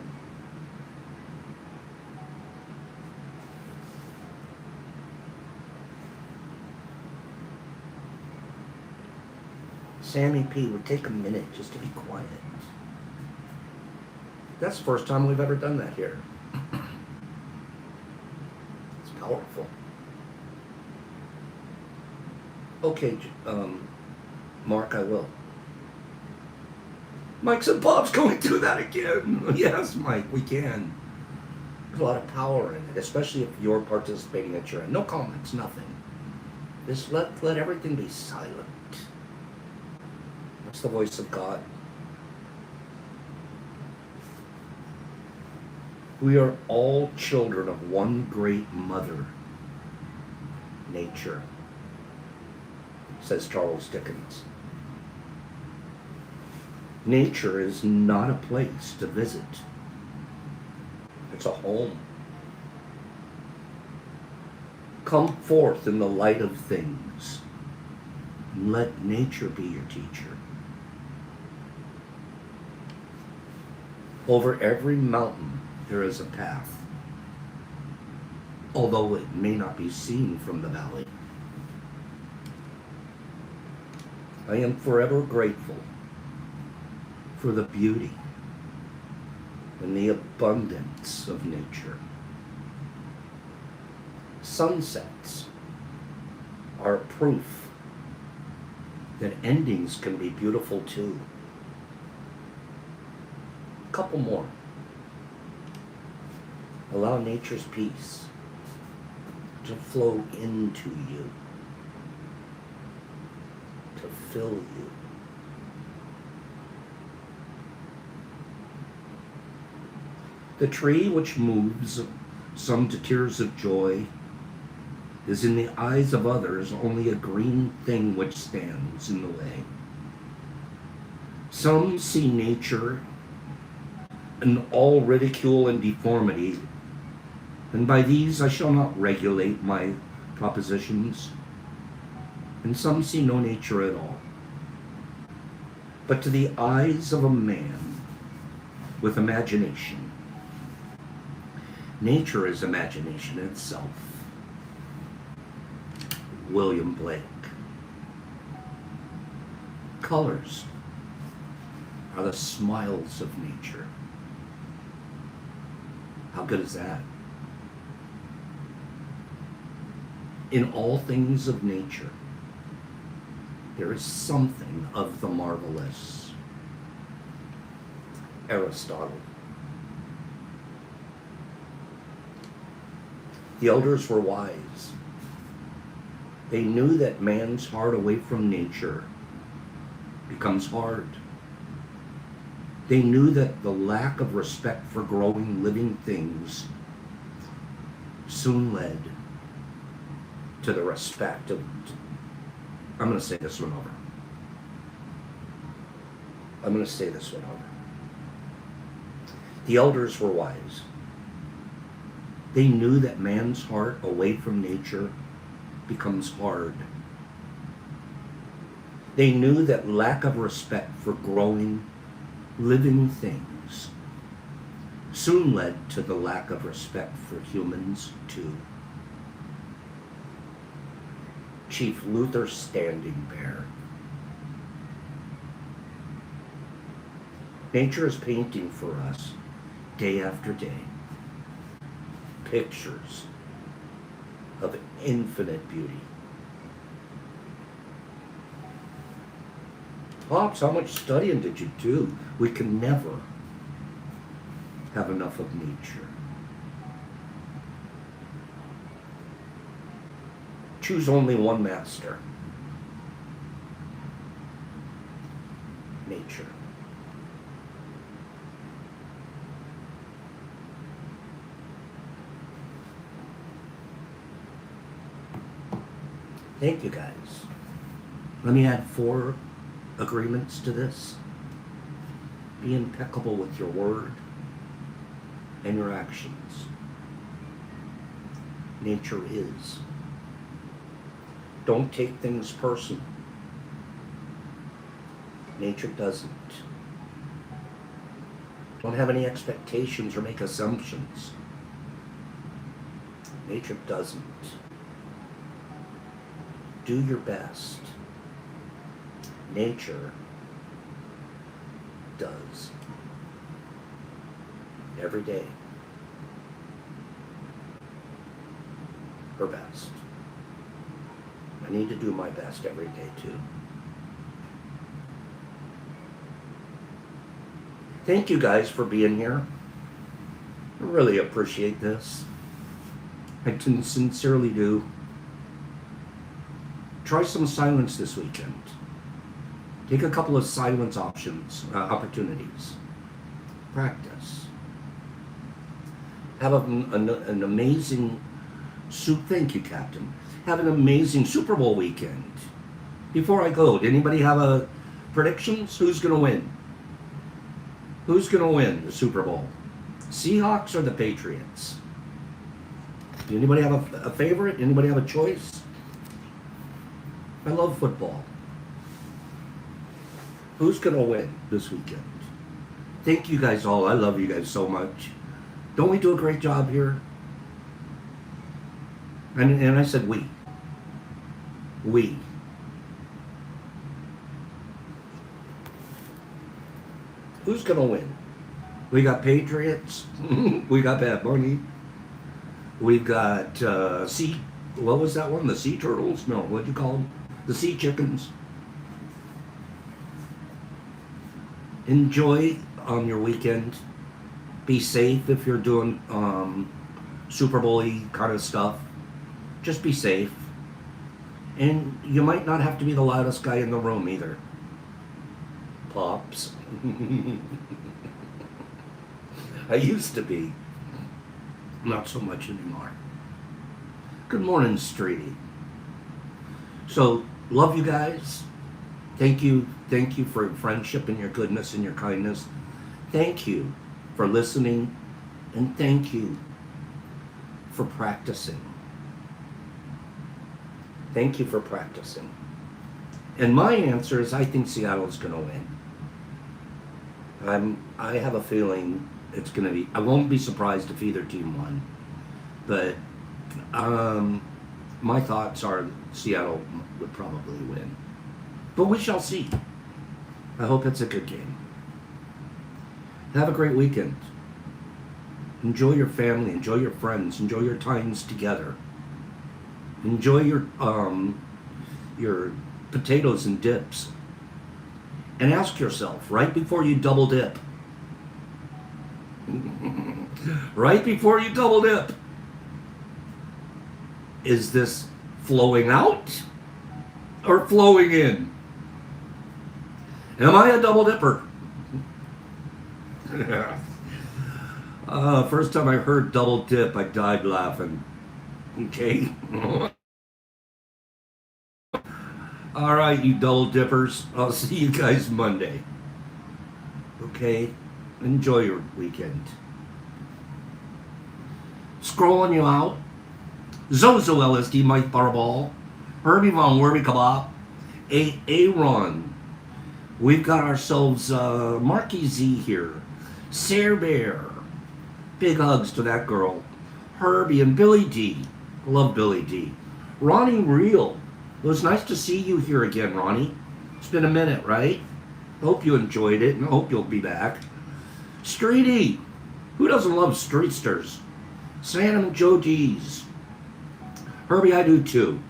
S1: Sammy P would take a minute just to be quiet. That's the first time we've ever done that here. It's powerful. Okay, Mark, I will. Mike said, Bob's going through that again. Yes, Mike, we can. There's a lot of power in it, especially if you're participating at your end. No comments, nothing. Just let everything be silent. That's the voice of God. We are all children of one great mother, nature, says Charles Dickens. Nature is not a place to visit. It's a home. Come forth in the light of things and let nature be your teacher. Over every mountain there is a path, although it may not be seen from the valley. I am forever grateful for the beauty and the abundance of nature. Sunsets are proof that endings can be beautiful too. A couple more. Allow nature's peace to flow into you, to fill you. The tree which moves some to tears of joy is in the eyes of others only a green thing which stands in the way. Some see nature in all ridicule and deformity, and by these I shall not regulate my propositions. And some see no nature at all. But to the eyes of a man with imagination, nature is imagination itself. William Blake. Colors are the smiles of nature. How good is that? In all things of nature, there is something of the marvelous. Aristotle. The elders were wise. They knew that man's heart away from nature becomes hard. They knew that the lack of respect for growing living things soon led to the respect of... I'm going to say this one over. The elders were wise. They knew that man's heart away from nature becomes hard. They knew that lack of respect for growing living things soon led to the lack of respect for humans too. Chief Luther Standing Bear. Nature is painting for us day after day pictures of infinite beauty. Pops, how much studying did you do? We can never have enough of nature. Choose only one master. Nature. Thank you, guys. Let me add 4 agreements to this. Be impeccable with your word and your actions. Nature is. Don't take things personal. Nature doesn't. Don't have any expectations or make assumptions. Nature doesn't. Do your best. Nature does. Every day. Her best. I need to do my best every day too. Thank you guys for being here. I really appreciate this. I sincerely do. Try some silence this weekend. Take a couple of silence opportunities. Practice. Have an amazing thank you, Captain. Have an amazing Super Bowl weekend. Before I go, did anybody have a predictions? Who's going to win? Who's going to win the Super Bowl? Seahawks or the Patriots? Does anybody have a favorite? Anybody have a choice? I love football. Who's going to win this weekend? Thank you guys all. I love you guys so much. Don't we do a great job here? And I said we. We. Who's going to win? We got Patriots. We got Bad Bunny. We've got what was that one? The sea turtles? No, what'd you call them? The sea chickens. Enjoy your weekend. Be safe if you're doing Super Bowl-y kind of stuff. Just be safe. And you might not have to be the loudest guy in the room either. Pops. I used to be. Not so much anymore. Good morning, Streety. So, love you guys. Thank you for your friendship and your goodness and your kindness. Thank you for listening, and thank you for practicing. Thank you for practicing. And my answer is I think Seattle's going to win. I have a feeling it's going to be. I won't be surprised if either team won. But my thoughts are Seattle would probably win. But we shall see. I hope it's a good game. Have a great weekend. Enjoy your family. Enjoy your friends. Enjoy your times together. Enjoy your potatoes and dips. And ask yourself, right before you double dip, right before you double dip, is this flowing out or flowing in? Am I a double dipper? First time I heard double dip, I died laughing. Okay? All right, you double dippers. I'll see you guys Monday. Okay? Enjoy your weekend. Scrolling you out. Zozo LSD, Mike Barball. Herbie Von Werby Kebab. Aaron. We've got ourselves Marky Z here. Sarah Bear. Big hugs to that girl. Herbie and Billy D. Love Billy D. Ronnie Real. It was nice to see you here again, Ronnie. It's been a minute, right? Hope you enjoyed it, and I hope you'll be back. Streety. Who doesn't love Streetsters? Sam and Joe D's. Herbie, I do too.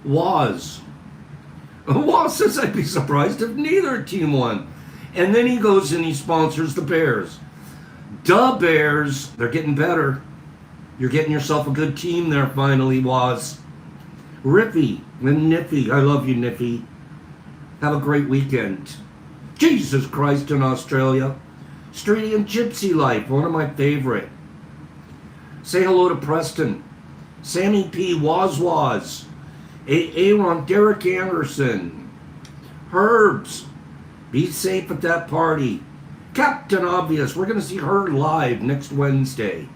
S1: Waz says I'd be surprised if neither team won. And then he goes and he sponsors the Bears. Duh, Bears. They're getting better. You're getting yourself a good team there finally, Waz. Riffy and Niffy. I love you, Niffy. Have a great weekend. Jesus Christ in Australia. Streety and Gypsy Life, one of my favorite. Say hello to Preston. Sammy P. Waz. Aaron, Derek Anderson. Herbs. Be safe at that party. Captain Obvious. We're going to see her live next Wednesday.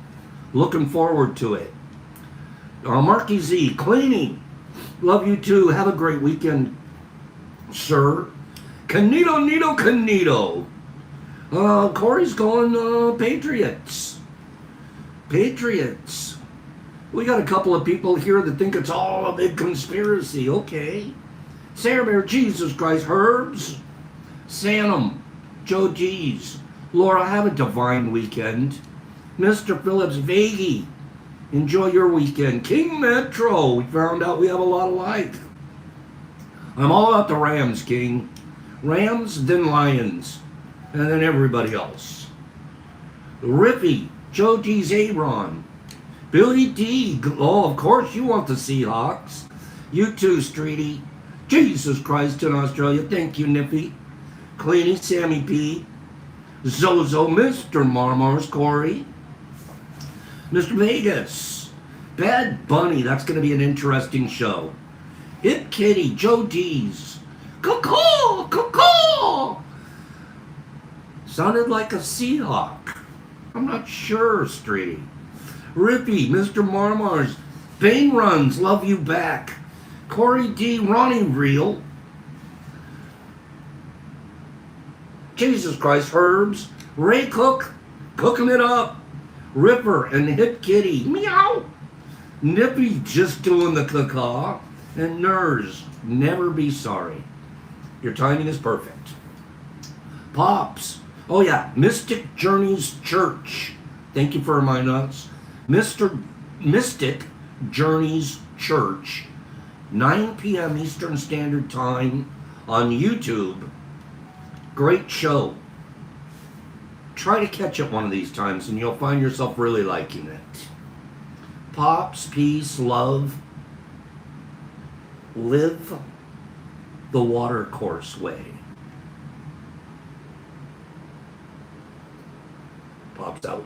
S1: Looking forward to it. Marky Z. Cleaning. Love you too. Have a great weekend, sir. Canito. Corey's going Patriots. We got a couple of people here that think it's all a big conspiracy. Okay. Sarah Bear, Jesus Christ, Herbs, Sanum, Joe G's, Laura, have a divine weekend. Mr. Phillips, Vagey, enjoy your weekend. King Metro, we found out we have a lot alike. I'm all about the Rams, King. Rams, then Lions, and then everybody else. Riffy, Joe G's Aaron, Billy D. Oh, of course you want the Seahawks. You too, Streety. Jesus Christ in Australia. Thank you, Nippy. Cleany, Sammy P. Zozo, Mr. Marmars, Corey. Mr. Vegas. Bad Bunny. That's going to be an interesting show. Hip Kitty, Joe D's. Caw. Sounded like a Seahawk. I'm not sure, Streety. Rippy, Mr. Marmars. Bane Runs, love you back. Corey D. Ronnie Real. Jesus Christ, Herbs, Ray Cook, cooking it up. Ripper and Hip Kitty, meow. Nippy just doing the caw, and Nurs, never be sorry. Your timing is perfect. Pops, oh yeah, Mystic Journeys Church. Thank you for reminding us. Mystic Journeys Church, 9 p.m. Eastern Standard Time on YouTube. Great show. Try to catch it one of these times and you'll find yourself really liking it. Pops, peace, love. Live the watercourse way. Pops out.